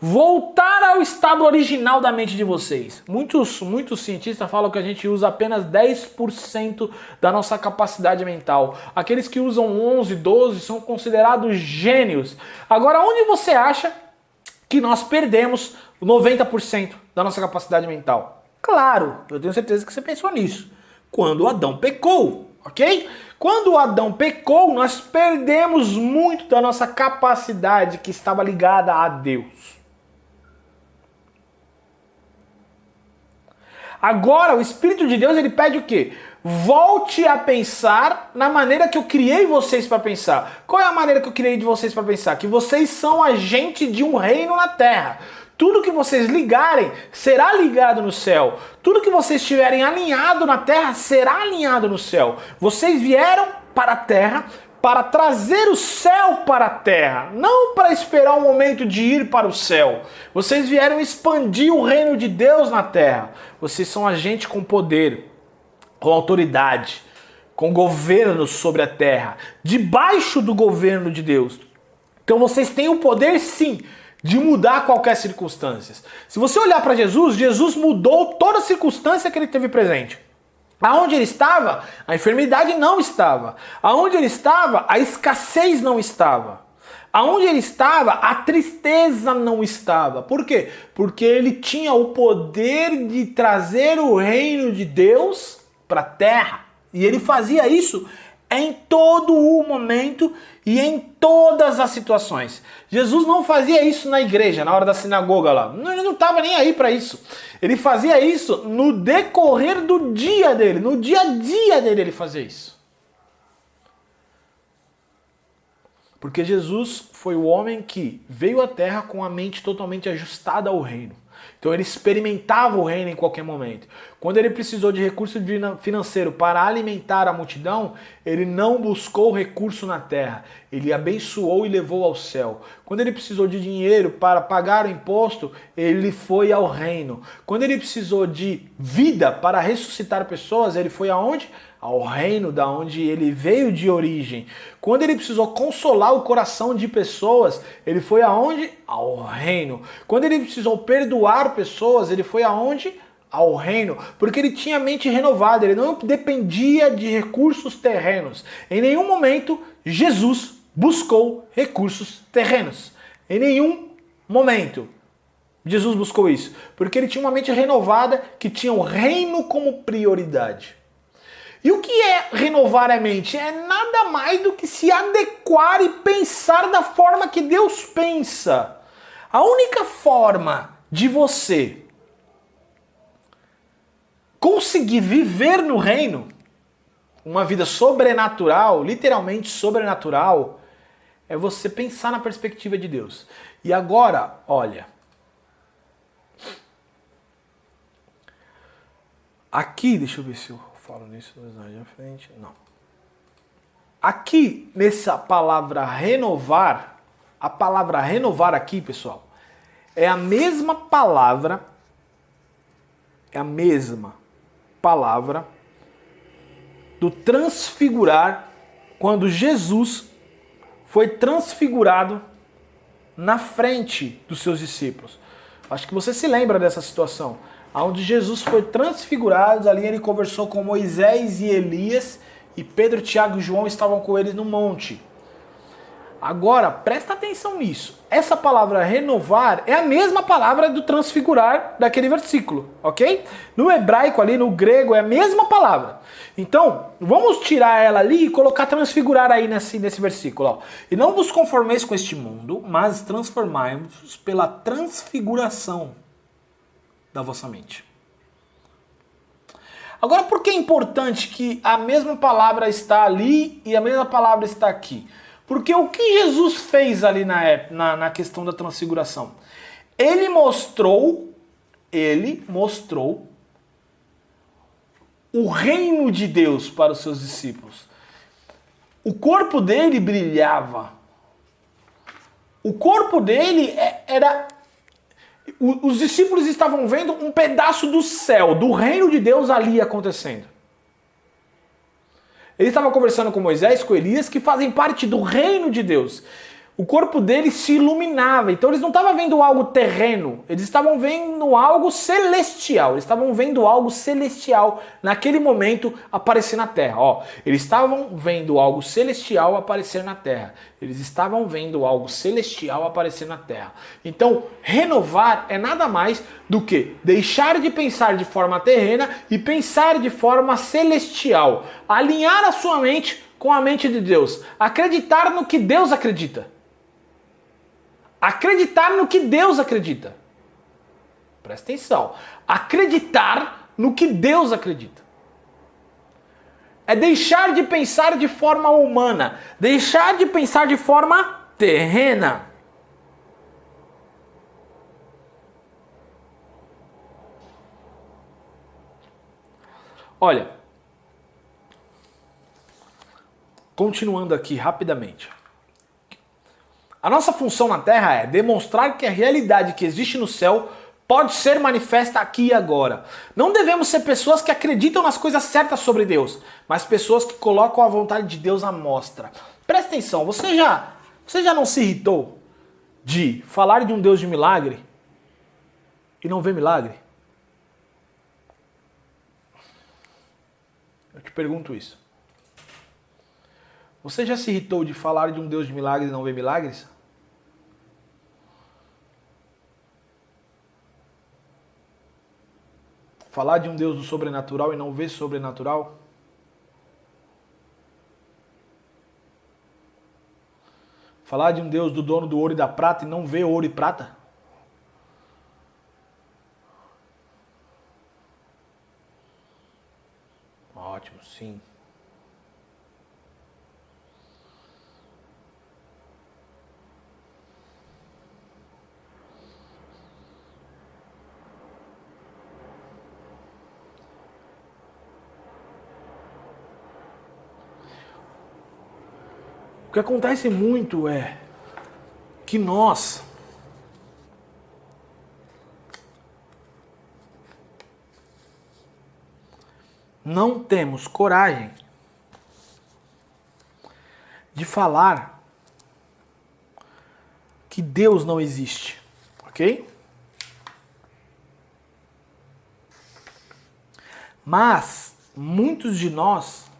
Voltar ao estado original da mente de vocês. Muitos cientistas falam que a gente usa apenas 10% da nossa capacidade mental. Aqueles que usam 11, 12 são considerados gênios. Agora, onde você acha que nós perdemos 90% da nossa capacidade mental? Claro, eu tenho certeza que você pensou nisso. Quando Adão pecou, ok? Quando Adão pecou, nós perdemos muito da nossa capacidade que estava ligada a Deus. Agora, o Espírito de Deus, ele pede o quê? Volte a pensar na maneira que eu criei vocês para pensar. Qual é a maneira que eu criei de vocês para pensar? Que vocês são agente de um reino na terra. Tudo que vocês ligarem será ligado no céu. Tudo que vocês tiverem alinhado na terra será alinhado no céu. Vocês vieram para a terra para trazer o céu para a terra, não para esperar o momento de ir para o céu. Vocês vieram expandir o reino de Deus na terra. Vocês são agentes com poder, com autoridade, com governo sobre a terra, debaixo do governo de Deus. Então vocês têm o poder, sim, de mudar qualquer circunstância. Se você olhar para Jesus, Jesus mudou toda a circunstância que ele teve presente. Aonde ele estava, a enfermidade não estava. Aonde ele estava, a escassez não estava. Aonde ele estava, a tristeza não estava. Por quê? Porque ele tinha o poder de trazer o reino de Deus para a terra. E ele fazia isso em todo o momento e em todas as situações. Jesus não fazia isso na igreja, na hora da sinagoga lá. Ele não estava nem aí para isso. Ele fazia isso no decorrer do dia dele, no dia a dia dele ele fazia isso. Porque Jesus foi o homem que veio à terra com a mente totalmente ajustada ao reino. Então ele experimentava o reino em qualquer momento. Quando ele precisou de recurso financeiro para alimentar a multidão, ele não buscou recurso na terra. Ele abençoou e levou ao céu. Quando ele precisou de dinheiro para pagar o imposto, ele foi ao reino. Quando ele precisou de vida para ressuscitar pessoas, ele foi aonde? Ao reino da onde ele veio de origem. Quando ele precisou consolar o coração de pessoas, ele foi aonde? Ao reino. Quando ele precisou perdoar pessoas, ele foi aonde? Ao reino. Porque ele tinha a mente renovada, ele não dependia de recursos terrenos. Em nenhum momento, Jesus buscou recursos terrenos. Em nenhum momento. Jesus buscou isso. Porque ele tinha uma mente renovada que tinha o reino como prioridade. E o que é renovar a mente? É nada mais do que se adequar e pensar da forma que Deus pensa. A única forma de você conseguir viver no reino, uma vida sobrenatural, literalmente sobrenatural, é você pensar na perspectiva de Deus. E agora, olha, aqui, deixa eu ver se eu falo nisso mais à frente. Não. Aqui, nessa palavra renovar, a palavra renovar aqui, pessoal, é a mesma palavra do transfigurar, quando Jesus foi transfigurado na frente dos seus discípulos. Acho que você se lembra dessa situação. Onde Jesus foi transfigurado, ali ele conversou com Moisés e Elias, e Pedro, Tiago e João estavam com eles no monte. Agora, presta atenção nisso. Essa palavra renovar é a mesma palavra do transfigurar daquele versículo, ok? No hebraico ali, no grego, é a mesma palavra. Então, vamos tirar ela ali e colocar transfigurar aí nesse versículo. Ó. E não vos conformeis com este mundo, mas transformai-vos pela transfiguração da vossa mente. Agora, por que é importante que a mesma palavra está ali e a mesma palavra está aqui? Porque o que Jesus fez ali na questão da transfiguração? Ele mostrou o reino de Deus para os seus discípulos. O corpo dele brilhava. O corpo dele era... Os discípulos estavam vendo um pedaço do céu, do reino de Deus ali acontecendo. Ele estava conversando com Moisés, com Elias, que fazem parte do reino de Deus. O corpo deles se iluminava. Então eles não estavam vendo algo terreno, eles estavam vendo algo celestial. Eles estavam vendo algo celestial naquele momento aparecer na terra. Ó, eles estavam vendo algo celestial aparecer na terra. Eles estavam vendo algo celestial aparecer na terra. Então, renovar é nada mais do que deixar de pensar de forma terrena e pensar de forma celestial. Alinhar a sua mente com a mente de Deus. Acreditar no que Deus acredita. Acreditar no que Deus acredita. Presta atenção. Acreditar no que Deus acredita. É deixar de pensar de forma humana. Deixar de pensar de forma terrena. Olha, continuando aqui rapidamente. A nossa função na Terra é demonstrar que a realidade que existe no céu pode ser manifesta aqui e agora. Não devemos ser pessoas que acreditam nas coisas certas sobre Deus, mas pessoas que colocam a vontade de Deus à mostra. Presta atenção, você já não se irritou de falar de um Deus de milagre e não ver milagre? Eu te pergunto isso. Você já se irritou de falar de um Deus de milagres e não ver milagres? Falar de um Deus do sobrenatural e não ver sobrenatural? Falar de um Deus do dono do ouro e da prata e não ver ouro e prata? Ótimo, sim. O que acontece muito é que nós não temos coragem de falar que Deus não existe, ok? Mas muitos de nós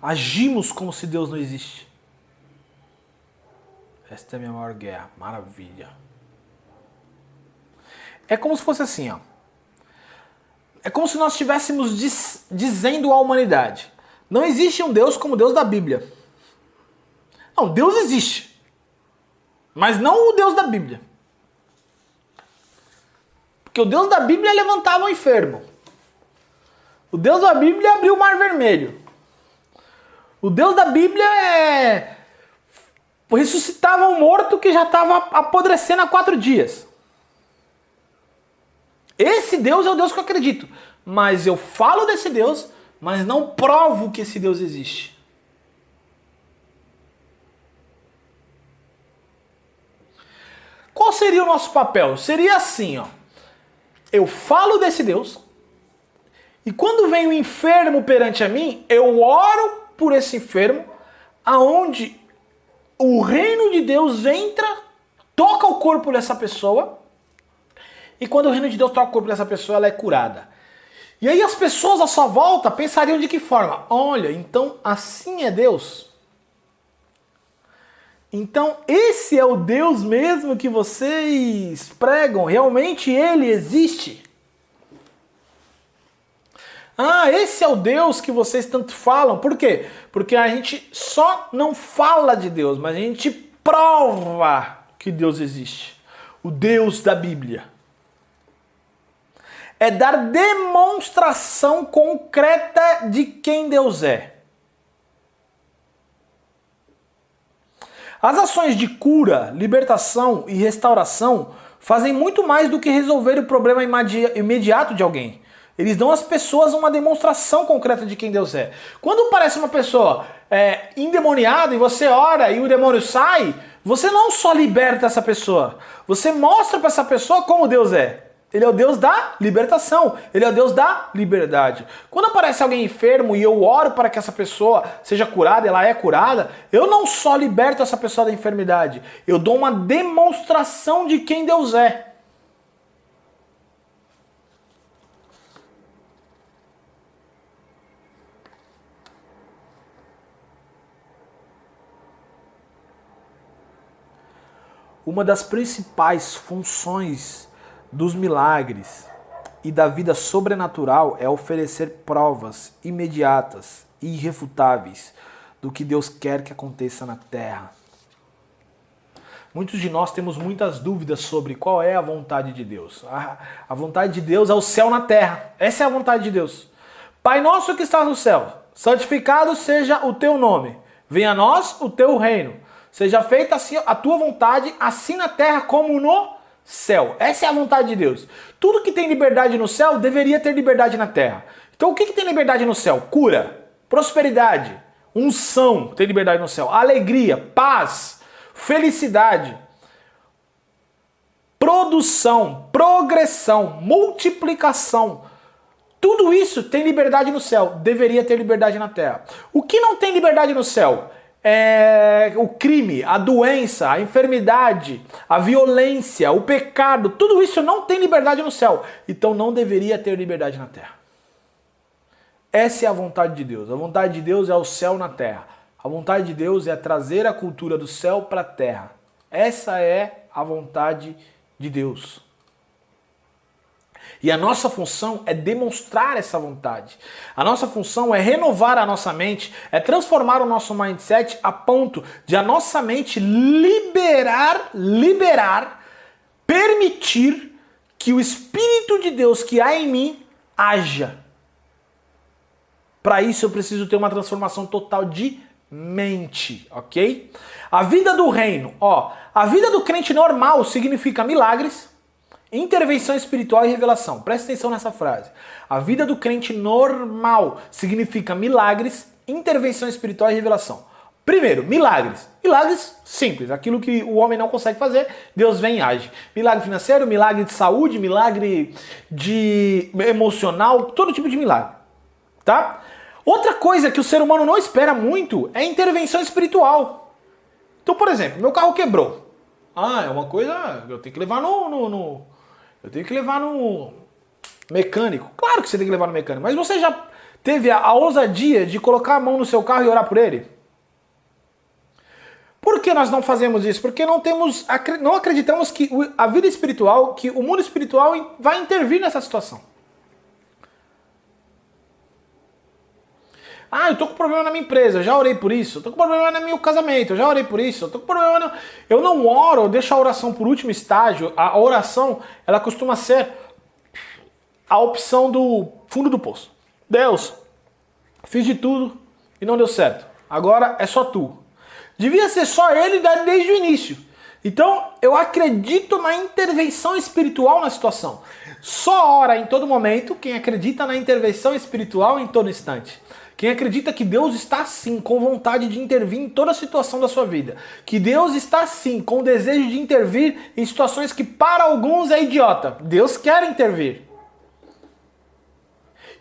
agimos como se Deus não existe. Esta é a minha maior guerra. Maravilha. É como se fosse assim, ó. É como se nós estivéssemos dizendo à humanidade: não existe um Deus como o Deus da Bíblia. Não, Deus existe. Mas não o Deus da Bíblia. Porque o Deus da Bíblia levantava o enfermo. O Deus da Bíblia abriu o mar vermelho. O Deus da Bíblia ressuscitava um morto que já estava apodrecendo há 4 dias. Esse Deus é o Deus que eu acredito. Mas eu falo desse Deus, mas não provo que esse Deus existe. Qual seria o nosso papel? Seria assim, ó. Eu falo desse Deus, e quando vem o enfermo perante a mim, eu oro por esse enfermo, aonde o reino de Deus entra, toca o corpo dessa pessoa, e quando o reino de Deus toca o corpo dessa pessoa, ela é curada. E aí as pessoas à sua volta pensariam de que forma? Olha, então assim é Deus? Então esse é o Deus mesmo que vocês pregam? Realmente ele existe? Ah, esse é o Deus que vocês tanto falam. Por quê? Porque a gente só não fala de Deus, mas a gente prova que Deus existe. O Deus da Bíblia. É dar demonstração concreta de quem Deus é. As ações de cura, libertação e restauração fazem muito mais do que resolver o problema imediato de alguém. Eles dão às pessoas uma demonstração concreta de quem Deus é. Quando parece uma pessoa endemoniada e você ora e o demônio sai, você não só liberta essa pessoa, você mostra para essa pessoa como Deus é. Ele é o Deus da libertação, ele é o Deus da liberdade. Quando aparece alguém enfermo e eu oro para que essa pessoa seja curada, ela é curada, eu não só liberto essa pessoa da enfermidade, eu dou uma demonstração de quem Deus é. Uma das principais funções dos milagres e da vida sobrenatural é oferecer provas imediatas e irrefutáveis do que Deus quer que aconteça na terra. Muitos de nós temos muitas dúvidas sobre qual é a vontade de Deus. A vontade de Deus é o céu na terra. Essa é a vontade de Deus. Pai nosso que estás no céu, santificado seja o teu nome. Venha a nós o teu reino. Seja feita assim a tua vontade, assim na terra como no céu. Essa é a vontade de Deus. Tudo que tem liberdade no céu deveria ter liberdade na terra. Então o que tem liberdade no céu? Cura, prosperidade, unção, tem liberdade no céu, alegria, paz, felicidade, produção, progressão, multiplicação. Tudo isso tem liberdade no céu, deveria ter liberdade na terra. O que não tem liberdade no céu? É o crime, a doença, a enfermidade, a violência, o pecado, tudo isso não tem liberdade no céu. Então não deveria ter liberdade na terra. Essa é a vontade de Deus. A vontade de Deus é o céu na terra. A vontade de Deus é trazer a cultura do céu para a terra. Essa é a vontade de Deus. E a nossa função é demonstrar essa vontade. A nossa função é renovar a nossa mente, é transformar o nosso mindset a ponto de a nossa mente liberar, permitir que o Espírito de Deus que há em mim haja. Para isso eu preciso ter uma transformação total de mente, ok? A vida do reino, a vida do crente normal significa milagres, intervenção espiritual e revelação. Presta atenção nessa frase. A vida do crente normal significa milagres, intervenção espiritual e revelação. Primeiro, milagres. Milagres simples, aquilo que o homem não consegue fazer, Deus vem e age. Milagre financeiro, milagre de saúde, milagre de emocional, todo tipo de milagre, tá? Outra coisa que o ser humano não espera muito é intervenção espiritual. Então, por exemplo, meu carro quebrou. É uma coisa, eu tenho que levar eu tenho que levar no mecânico. Claro que você tem que levar no mecânico, mas você já teve a ousadia de colocar a mão no seu carro e orar por ele? Por que nós não fazemos isso? Porque não acreditamos que a vida espiritual, que o mundo espiritual vai intervir nessa situação. Eu tô com problema na minha empresa, eu já orei por isso. Eu tô com problema no meu casamento, eu já orei por isso. Eu tô com problema Eu não oro, eu deixo a oração por último estágio. A oração, ela costuma ser a opção do fundo do poço. Deus, fiz de tudo e não deu certo. Agora é só tu. Devia ser só ele desde o início. Então, eu acredito na intervenção espiritual na situação. Só ora em todo momento quem acredita na intervenção espiritual em todo instante. Quem acredita que Deus está sim com vontade de intervir em toda a situação da sua vida. Que Deus está sim com o desejo de intervir em situações que para alguns é idiota. Deus quer intervir.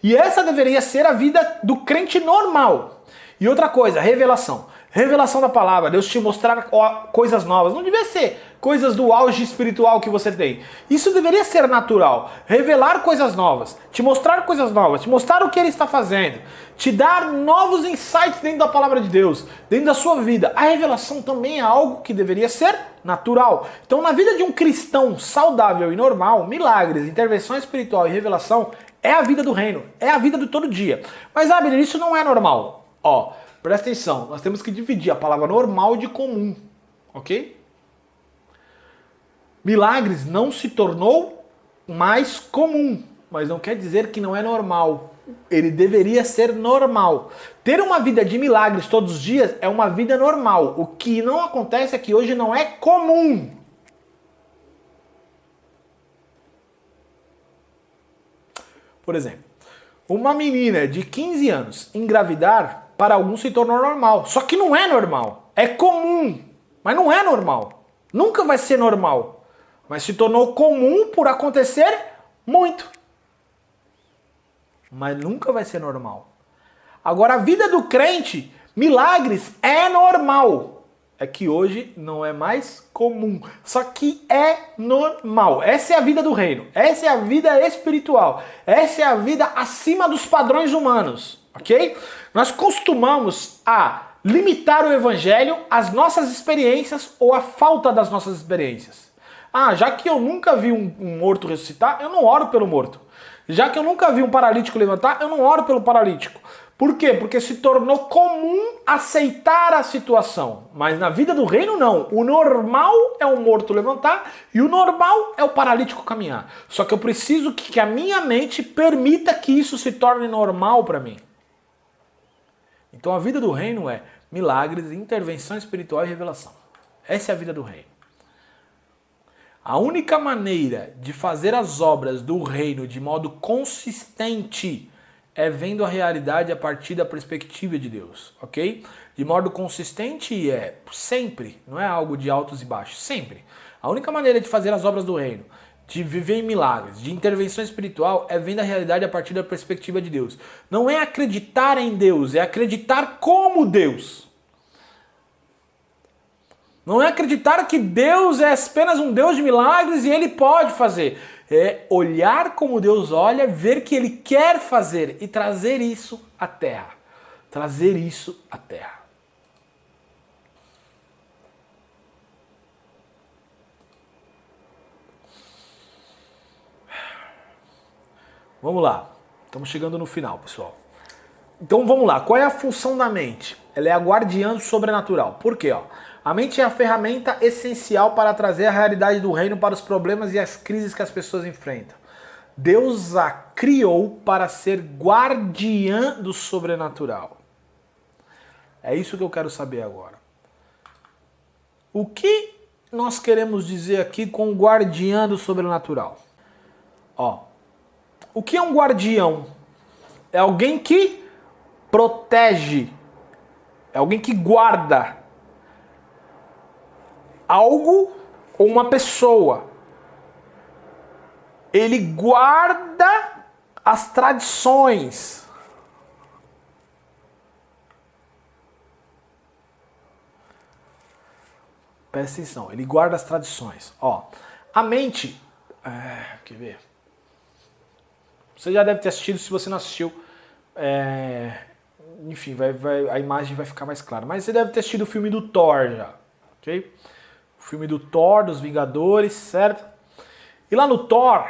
E essa deveria ser a vida do crente normal. E outra coisa, revelação. Revelação da palavra, Deus te mostrar coisas novas. Não devia ser coisas do auge espiritual que você tem. Isso deveria ser natural. Revelar coisas novas, te mostrar coisas novas, te mostrar o que Ele está fazendo, te dar novos insights dentro da palavra de Deus, dentro da sua vida. A revelação também é algo que deveria ser natural. Então, na vida de um cristão saudável e normal, milagres, intervenção espiritual e revelação é a vida do reino, é a vida do todo dia. Mas, Abner, isso não é normal. Presta atenção, nós temos que dividir a palavra normal de comum, ok? Milagres não se tornou mais comum, mas não quer dizer que não é normal. Ele deveria ser normal. Ter uma vida de milagres todos os dias é uma vida normal. O que não acontece é que hoje não é comum. Por exemplo, uma menina de 15 anos engravidar, para alguns se tornou normal. Só que não é normal. É comum, mas não é normal. Nunca vai ser normal. Mas se tornou comum por acontecer muito. Mas nunca vai ser normal. Agora, a vida do crente, milagres, é normal. É que hoje não é mais comum. Só que é normal. Essa é a vida do reino. Essa é a vida espiritual. Essa é a vida acima dos padrões humanos. Ok? Nós costumamos a limitar o evangelho às nossas experiências ou à falta das nossas experiências. Já que eu nunca vi um morto ressuscitar, eu não oro pelo morto. Já que eu nunca vi um paralítico levantar, eu não oro pelo paralítico. Por quê? Porque se tornou comum aceitar a situação. Mas na vida do reino, não. O normal é o morto levantar e o normal é o paralítico caminhar. Só que eu preciso que a minha mente permita que isso se torne normal para mim. Então a vida do reino é milagres, intervenção espiritual e revelação. Essa é a vida do reino. A única maneira de fazer as obras do reino de modo consistente é vendo a realidade a partir da perspectiva de Deus, ok? De modo consistente e sempre, não é algo de altos e baixos, sempre. A única maneira de fazer as obras do reino, de viver em milagres, de intervenção espiritual, é vendo a realidade a partir da perspectiva de Deus. Não é acreditar em Deus, é acreditar como Deus. Não é acreditar que Deus é apenas um Deus de milagres e Ele pode fazer. É olhar como Deus olha, ver que Ele quer fazer e trazer isso à terra. Trazer isso à terra. Vamos lá. Estamos chegando no final, pessoal. Então vamos lá. Qual é a função da mente? Ela é a guardiã do sobrenatural. Por quê? A mente é a ferramenta essencial para trazer a realidade do reino para os problemas e as crises que as pessoas enfrentam. Deus a criou para ser guardiã do sobrenatural. É isso que eu quero saber agora. O que nós queremos dizer aqui com guardiã do sobrenatural? O que é um guardião? É alguém que protege, é alguém que guarda algo ou uma pessoa. Ele guarda as tradições. Presta atenção, ele guarda as tradições. A mente, quer ver? Você já deve ter assistido, se você não assistiu, enfim, a imagem vai ficar mais clara. Mas você deve ter assistido o filme do Thor já, ok? O filme do Thor, dos Vingadores, certo? E lá no Thor,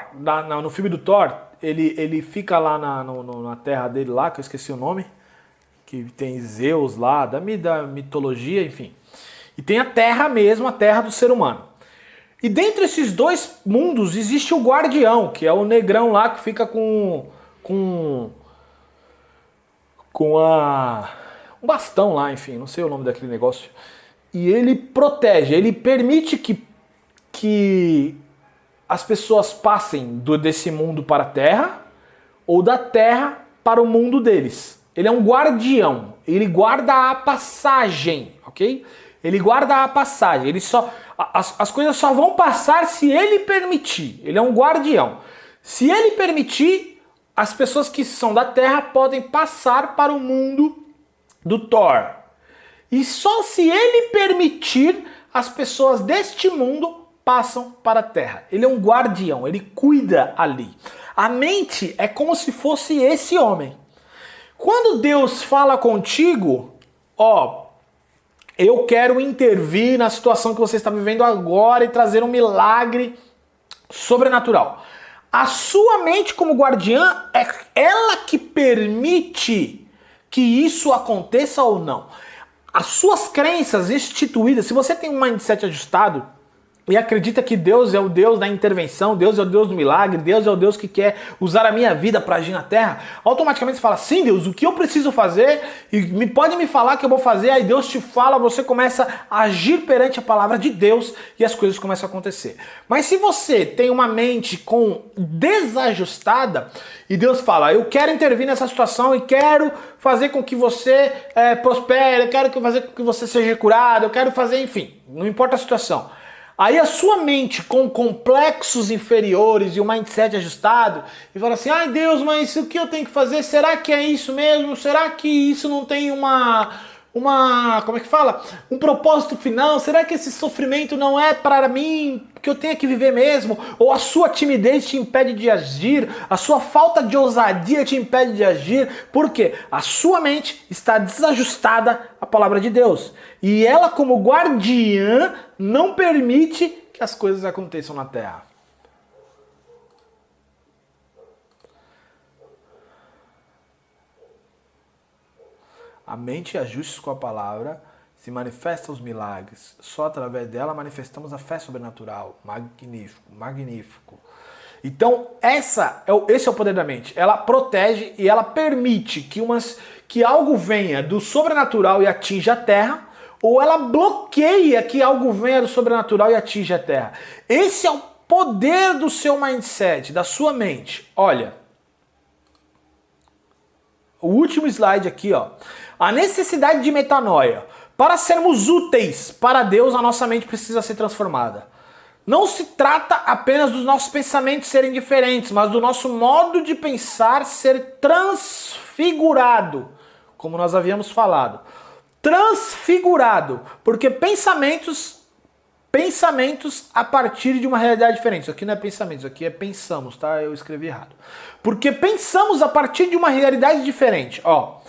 no filme do Thor, ele fica lá na terra dele lá, que eu esqueci o nome, que tem Zeus lá, da mitologia, enfim. E tem a terra mesmo, a terra do ser humano. E dentro desses dois mundos existe o guardião, que é o negrão lá que fica com um bastão lá, enfim, não sei o nome daquele negócio. E ele protege, ele permite que as pessoas passem desse mundo para a terra ou da terra para o mundo deles. Ele é um guardião, ele guarda a passagem, ok? Ele guarda a passagem, as coisas só vão passar se ele permitir. Ele é um guardião. Se ele permitir, as pessoas que são da terra podem passar para o mundo do Thor. E só se ele permitir, as pessoas deste mundo passam para a terra. Ele é um guardião, ele cuida ali. A mente é como se fosse esse homem. Quando Deus fala contigo, eu quero intervir na situação que você está vivendo agora e trazer um milagre sobrenatural. A sua mente como guardiã é ela que permite que isso aconteça ou não. As suas crenças instituídas, se você tem um mindset ajustado e acredita que Deus é o Deus da intervenção, Deus é o Deus do milagre, Deus é o Deus que quer usar a minha vida para agir na terra, automaticamente você fala, sim Deus, o que eu preciso fazer? E pode me falar que eu vou fazer, aí Deus te fala, você começa a agir perante a palavra de Deus e as coisas começam a acontecer. Mas se você tem uma mente desajustada e Deus fala, eu quero intervir nessa situação e quero fazer com que você prospere, eu quero fazer com que você seja curado, eu quero fazer, enfim, não importa a situação. Aí a sua mente com complexos inferiores e o mindset ajustado e fala assim, ai Deus, mas o que eu tenho que fazer? Será que é isso mesmo? Será que isso não tem como é que fala? Um propósito final? Será que esse sofrimento não é para mim, que eu tenho que viver mesmo? Ou a sua timidez te impede de agir? A sua falta de ousadia te impede de agir? Por quê? A sua mente está desajustada à palavra de Deus. E ela, como guardiã, não permite que as coisas aconteçam na terra. A mente ajuste com a palavra, se manifesta os milagres. Só através dela manifestamos a fé sobrenatural. Magnífico, magnífico. Então, esse é o poder da mente. Ela protege e ela permite que algo venha do sobrenatural e atinja a terra, ou ela bloqueia que algo venha do sobrenatural e atinja a terra. Esse é o poder do seu mindset, da sua mente. Olha, o último slide aqui, ó. A necessidade de metanoia. Para sermos úteis para Deus, a nossa mente precisa ser transformada. Não se trata apenas dos nossos pensamentos serem diferentes, mas do nosso modo de pensar ser transfigurado, como nós havíamos falado. Transfigurado, porque pensamentos a partir de uma realidade diferente. Isso aqui não é pensamento, isso aqui é pensamos, tá? Eu escrevi errado. Porque pensamos a partir de uma realidade diferente. Ó,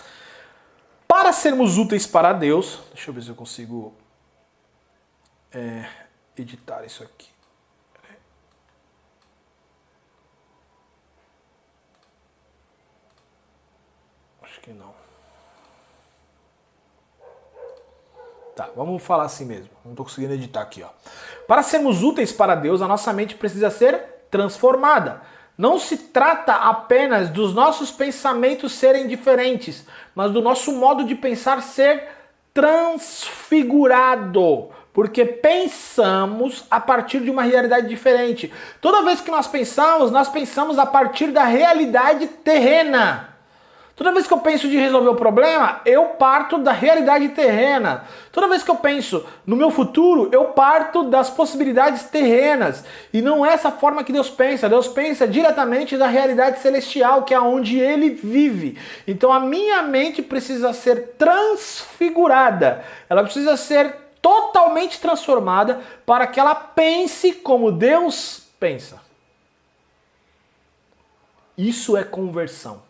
para sermos úteis para Deus, deixa eu ver se eu consigo editar isso aqui. Acho que não. Tá, vamos falar assim mesmo. Não estou conseguindo editar aqui, ó. Para sermos úteis para Deus, a nossa mente precisa ser transformada. Não se trata apenas dos nossos pensamentos serem diferentes, mas do nosso modo de pensar ser transfigurado. Porque pensamos a partir de uma realidade diferente. Toda vez que nós pensamos a partir da realidade terrena. Toda vez que eu penso de resolver o problema, eu parto da realidade terrena. Toda vez que eu penso no meu futuro, eu parto das possibilidades terrenas. E não é essa forma que Deus pensa. Deus pensa diretamente da realidade celestial, que é onde Ele vive. Então a minha mente precisa ser transfigurada. Ela precisa ser totalmente transformada para que ela pense como Deus pensa. Isso é conversão.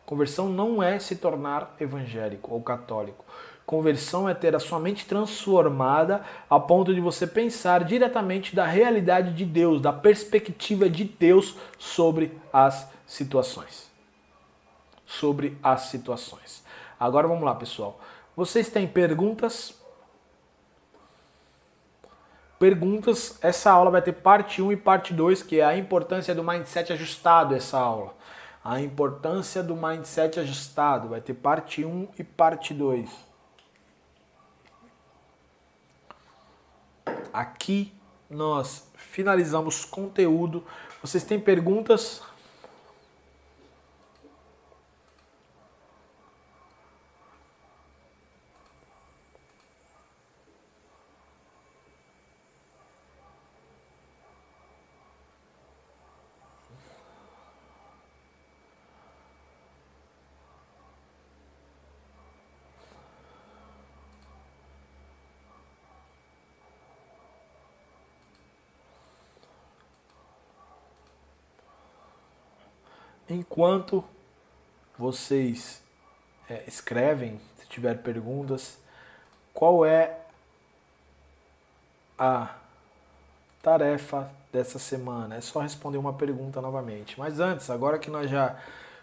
Conversão não é se tornar evangélico ou católico. Conversão é ter a sua mente transformada a ponto de você pensar diretamente da realidade de Deus, da perspectiva de Deus sobre as situações. Sobre as situações. Agora vamos lá, pessoal. Vocês têm perguntas? Perguntas. Essa aula vai ter parte 1 e parte 2, que é a importância do mindset ajustado, essa aula. A importância do mindset ajustado. Vai ter parte 1 e parte 2. Aqui nós finalizamos conteúdo. Vocês têm perguntas? Enquanto vocês escrevem, se tiver perguntas, qual é a tarefa dessa semana? É só responder uma pergunta novamente. Mas antes, agora que nós já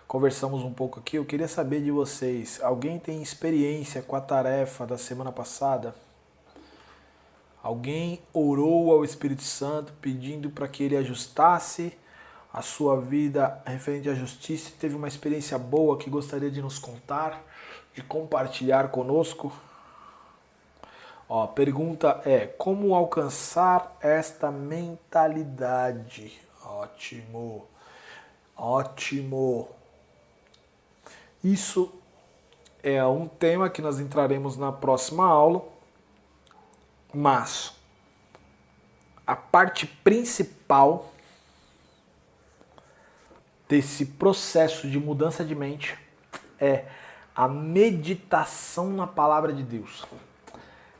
conversamos um pouco aqui, eu queria saber de vocês. Alguém tem experiência com a tarefa da semana passada? Alguém orou ao Espírito Santo pedindo para que ele ajustasse a sua vida referente à justiça, teve uma experiência boa que gostaria de nos contar, de compartilhar conosco? Ó, a pergunta é: como alcançar esta mentalidade? Ótimo, ótimo. Isso é um tema que nós entraremos na próxima aula, mas a parte principal desse processo de mudança de mente é a meditação na palavra de Deus.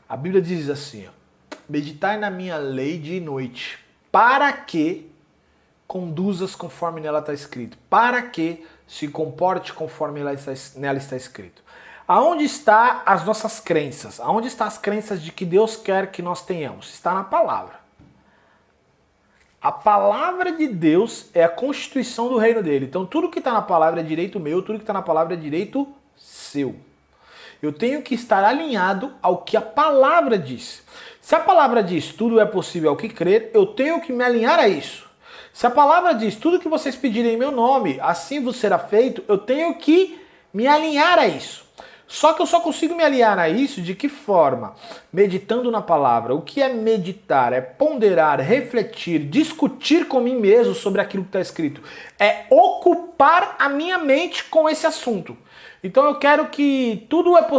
A Bíblia diz assim, ó: meditai na minha lei dia e noite, para que conduzas conforme nela está escrito, para que se comporte conforme nela está escrito. Aonde está as nossas crenças? Aonde estão as crenças de que Deus quer que nós tenhamos? Está na palavra. A palavra de Deus é a constituição do reino dele. Então tudo que está na palavra é direito meu, tudo que está na palavra é direito seu. Eu tenho que estar alinhado ao que a palavra diz. Se a palavra diz tudo é possível ao que crer, eu tenho que me alinhar a isso. Se a palavra diz tudo que vocês pedirem em meu nome, assim vos será feito, eu tenho que me alinhar a isso. Só que eu só consigo me aliar a isso de que forma? Meditando na palavra. O que é meditar? É ponderar, refletir, discutir com mim mesmo sobre aquilo que está escrito. É ocupar a minha mente com esse assunto. Então eu quero que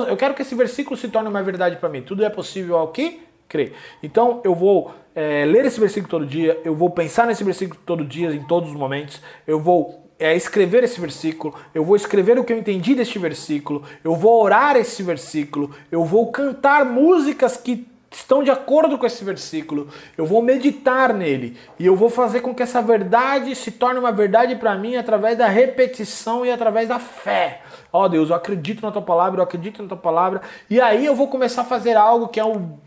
eu quero que esse versículo se torne uma verdade para mim. Tudo é possível ao que crê. Então eu vou ler esse versículo todo dia, eu vou pensar nesse versículo todo dia, em todos os momentos, eu vou escrever esse versículo, eu vou escrever o que eu entendi deste versículo, eu vou orar esse versículo, eu vou cantar músicas que estão de acordo com esse versículo, eu vou meditar nele e eu vou fazer com que essa verdade se torne uma verdade para mim através da repetição e através da fé. Ó Deus, eu acredito na tua palavra, eu acredito na tua palavra, e aí eu vou começar a fazer algo que é o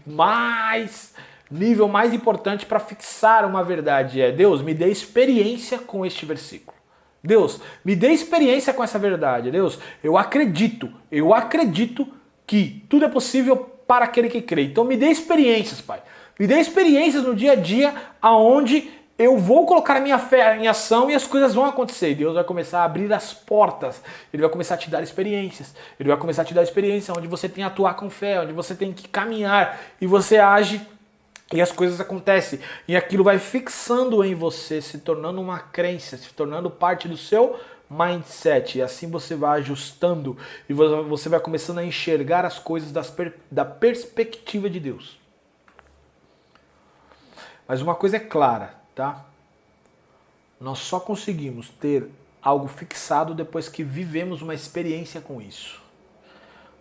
nível mais importante para fixar uma verdade. Deus, me dê experiência com este versículo. Deus, me dê experiência com essa verdade. Deus, eu acredito que tudo é possível para aquele que crê. Então me dê experiências, Pai. Me dê experiências no dia a dia aonde eu vou colocar a minha fé em ação e as coisas vão acontecer. Deus vai começar a abrir as portas. Ele vai começar a te dar experiências. Ele vai começar a te dar experiência onde você tem que atuar com fé, onde você tem que caminhar e você age e as coisas acontecem. E aquilo vai fixando em você, se tornando uma crença, se tornando parte do seu mindset. E assim você vai ajustando e você vai começando a enxergar as coisas da perspectiva de Deus. Mas uma coisa é clara, tá? Nós só conseguimos ter algo fixado depois que vivemos uma experiência com isso.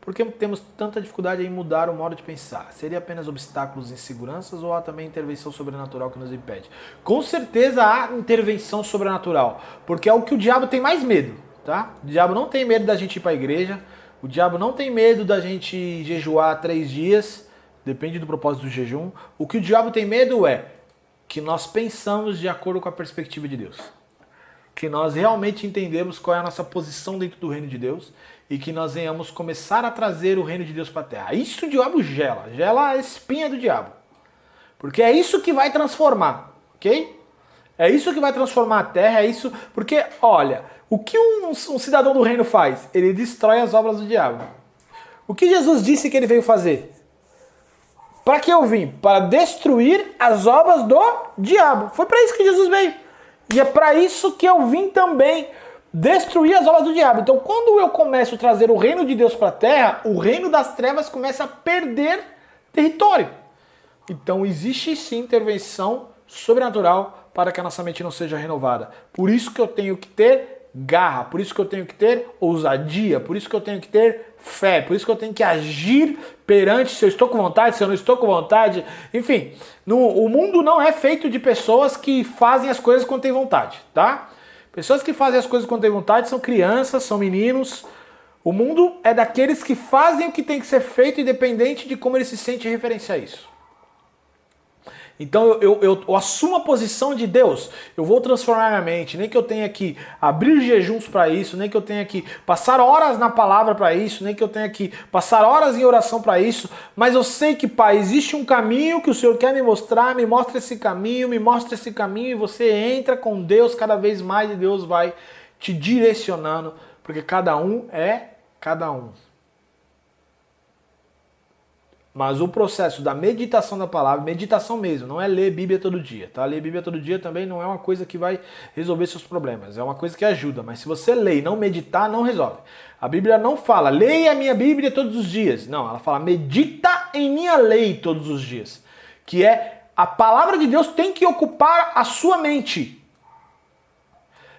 Por que temos tanta dificuldade em mudar o modo de pensar? Seria apenas obstáculos e inseguranças ou há também intervenção sobrenatural que nos impede? Com certeza há intervenção sobrenatural, porque é o que o diabo tem mais medo, tá? O diabo não tem medo da gente ir para a igreja, o diabo não tem medo da gente jejuar 3 dias, depende do propósito do jejum. O que o diabo tem medo é que nós pensamos de acordo com a perspectiva de Deus. Que nós realmente entendemos qual é a nossa posição dentro do reino de Deus e que nós venhamos começar a trazer o reino de Deus para a terra. Isso o diabo gela a espinha do diabo. Porque é isso que vai transformar, ok? É isso que vai transformar a terra, é isso... Porque, olha, o que um cidadão do reino faz? Ele destrói as obras do diabo. O que Jesus disse que ele veio fazer? Para que eu vim? Para destruir as obras do diabo. Foi para isso que Jesus veio. E é para isso que eu vim também, destruir as obras do diabo. Então, quando eu começo a trazer o reino de Deus para a terra, o reino das trevas começa a perder território. Então, existe sim intervenção sobrenatural para que a nossa mente não seja renovada. Por isso que eu tenho que ter garra, por isso que eu tenho que ter ousadia, por isso que eu tenho que ter fé, por isso que eu tenho que agir perante se eu estou com vontade, se eu não estou com vontade. Enfim, o mundo não é feito de pessoas que fazem as coisas quando tem vontade, tá? Pessoas que fazem as coisas quando tem vontade são crianças, são meninos. O mundo é daqueles que fazem o que tem que ser feito independente de como ele se sente referente a isso. Então eu assumo a posição de Deus, eu vou transformar minha mente, nem que eu tenha que abrir jejuns para isso, nem que eu tenha que passar horas na palavra para isso, nem que eu tenha que passar horas em oração para isso, mas eu sei que, Pai, existe um caminho que o Senhor quer me mostrar, me mostra esse caminho, e você entra com Deus cada vez mais e Deus vai te direcionando, porque cada um é cada um. Mas o processo da meditação da palavra, meditação mesmo, não é ler Bíblia todo dia, tá? Ler Bíblia todo dia também não é uma coisa que vai resolver seus problemas, é uma coisa que ajuda, mas se você ler e não meditar, não resolve. A Bíblia não fala, leia a minha Bíblia todos os dias. Não, ela fala, medita em minha lei todos os dias. Que é, a palavra de Deus tem que ocupar a sua mente.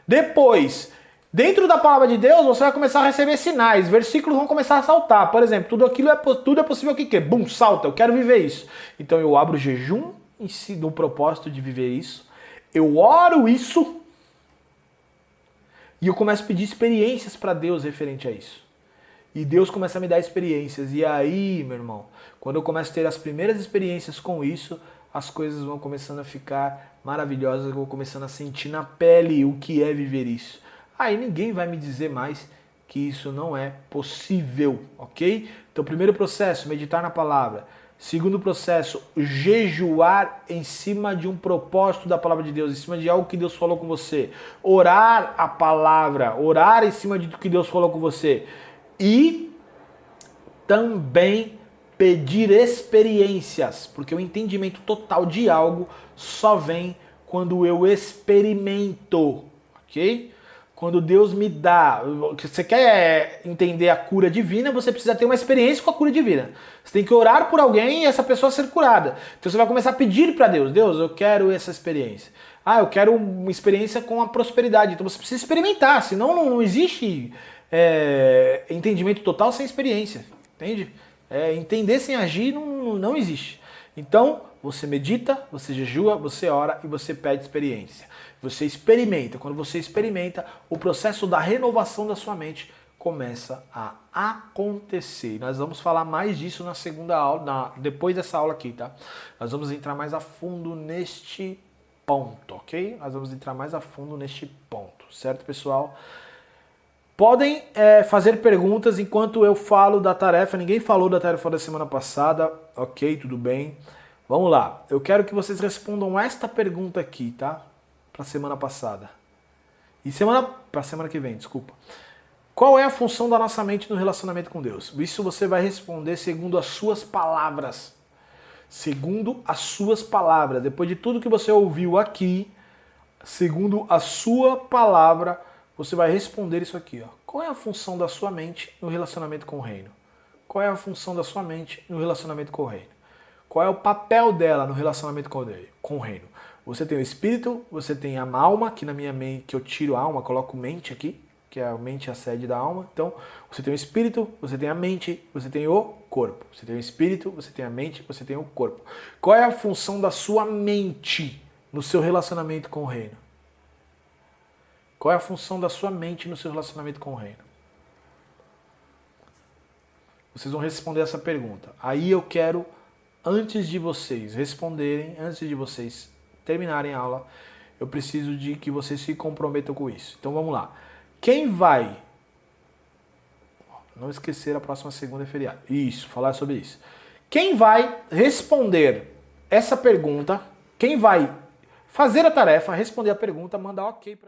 Depois, dentro da palavra de Deus, você vai começar a receber sinais, versículos vão começar a saltar. Por exemplo, tudo é possível o que? Bum, salta, eu quero viver isso. Então eu abro jejum em si, no propósito de viver isso. Eu oro isso e eu começo a pedir experiências para Deus referente a isso. E Deus começa a me dar experiências. E aí, meu irmão, quando eu começo a ter as primeiras experiências com isso, as coisas vão começando a ficar maravilhosas, eu vou começando a sentir na pele o que é viver isso. Aí ninguém vai me dizer mais que isso não é possível, ok? Então, primeiro processo, meditar na palavra. Segundo processo, jejuar em cima de um propósito da palavra de Deus, em cima de algo que Deus falou com você. Orar a palavra, orar em cima de que Deus falou com você. E também pedir experiências, porque o entendimento total de algo só vem quando eu experimento, ok? Quando Deus me dá, você quer entender a cura divina, você precisa ter uma experiência com a cura divina. Você tem que orar por alguém e essa pessoa ser curada. Então você vai começar a pedir para Deus, Deus, eu quero essa experiência. Ah, eu quero uma experiência com a prosperidade. Então você precisa experimentar, senão não existe entendimento total sem experiência, entende? Entender sem agir não existe. Então, você medita, você jejua, você ora e você pede experiência. Você experimenta. Quando você experimenta, o processo da renovação da sua mente começa a acontecer. Nós vamos falar mais disso na segunda aula, depois dessa aula aqui, tá? Nós vamos entrar mais a fundo neste ponto, ok? Nós vamos entrar mais a fundo neste ponto, certo, pessoal? Podem fazer perguntas enquanto eu falo da tarefa. Ninguém falou da tarefa da semana passada. Ok, tudo bem. Vamos lá. Eu quero que vocês respondam esta pergunta aqui, tá? Para semana passada. Para semana que vem, desculpa. Qual é a função da nossa mente no relacionamento com Deus? Isso você vai responder segundo as suas palavras. Segundo as suas palavras. Depois de tudo que você ouviu aqui, segundo a sua palavra, você vai responder isso aqui, ó. Qual é a função da sua mente no relacionamento com o reino? Qual é a função da sua mente no relacionamento com o reino? Qual é o papel dela no relacionamento com o reino? Você tem o espírito, você tem a alma, que na minha mente, que eu tiro a alma, coloco mente aqui, que a mente é a sede da alma. Então, você tem o espírito, você tem a mente, você tem o corpo. Você tem o espírito, você tem a mente, você tem o corpo. Qual é a função da sua mente no seu relacionamento com o reino? Qual é a função da sua mente no seu relacionamento com o reino? Vocês vão responder essa pergunta. Aí eu quero, antes de vocês responderem, antes de vocês terminarem a aula, eu preciso de que vocês se comprometam com isso. Então vamos lá. Quem vai... Não esquecer, a próxima segunda é feriado. Isso, falar sobre isso. Quem vai responder essa pergunta, quem vai fazer a tarefa, responder a pergunta, mandar ok para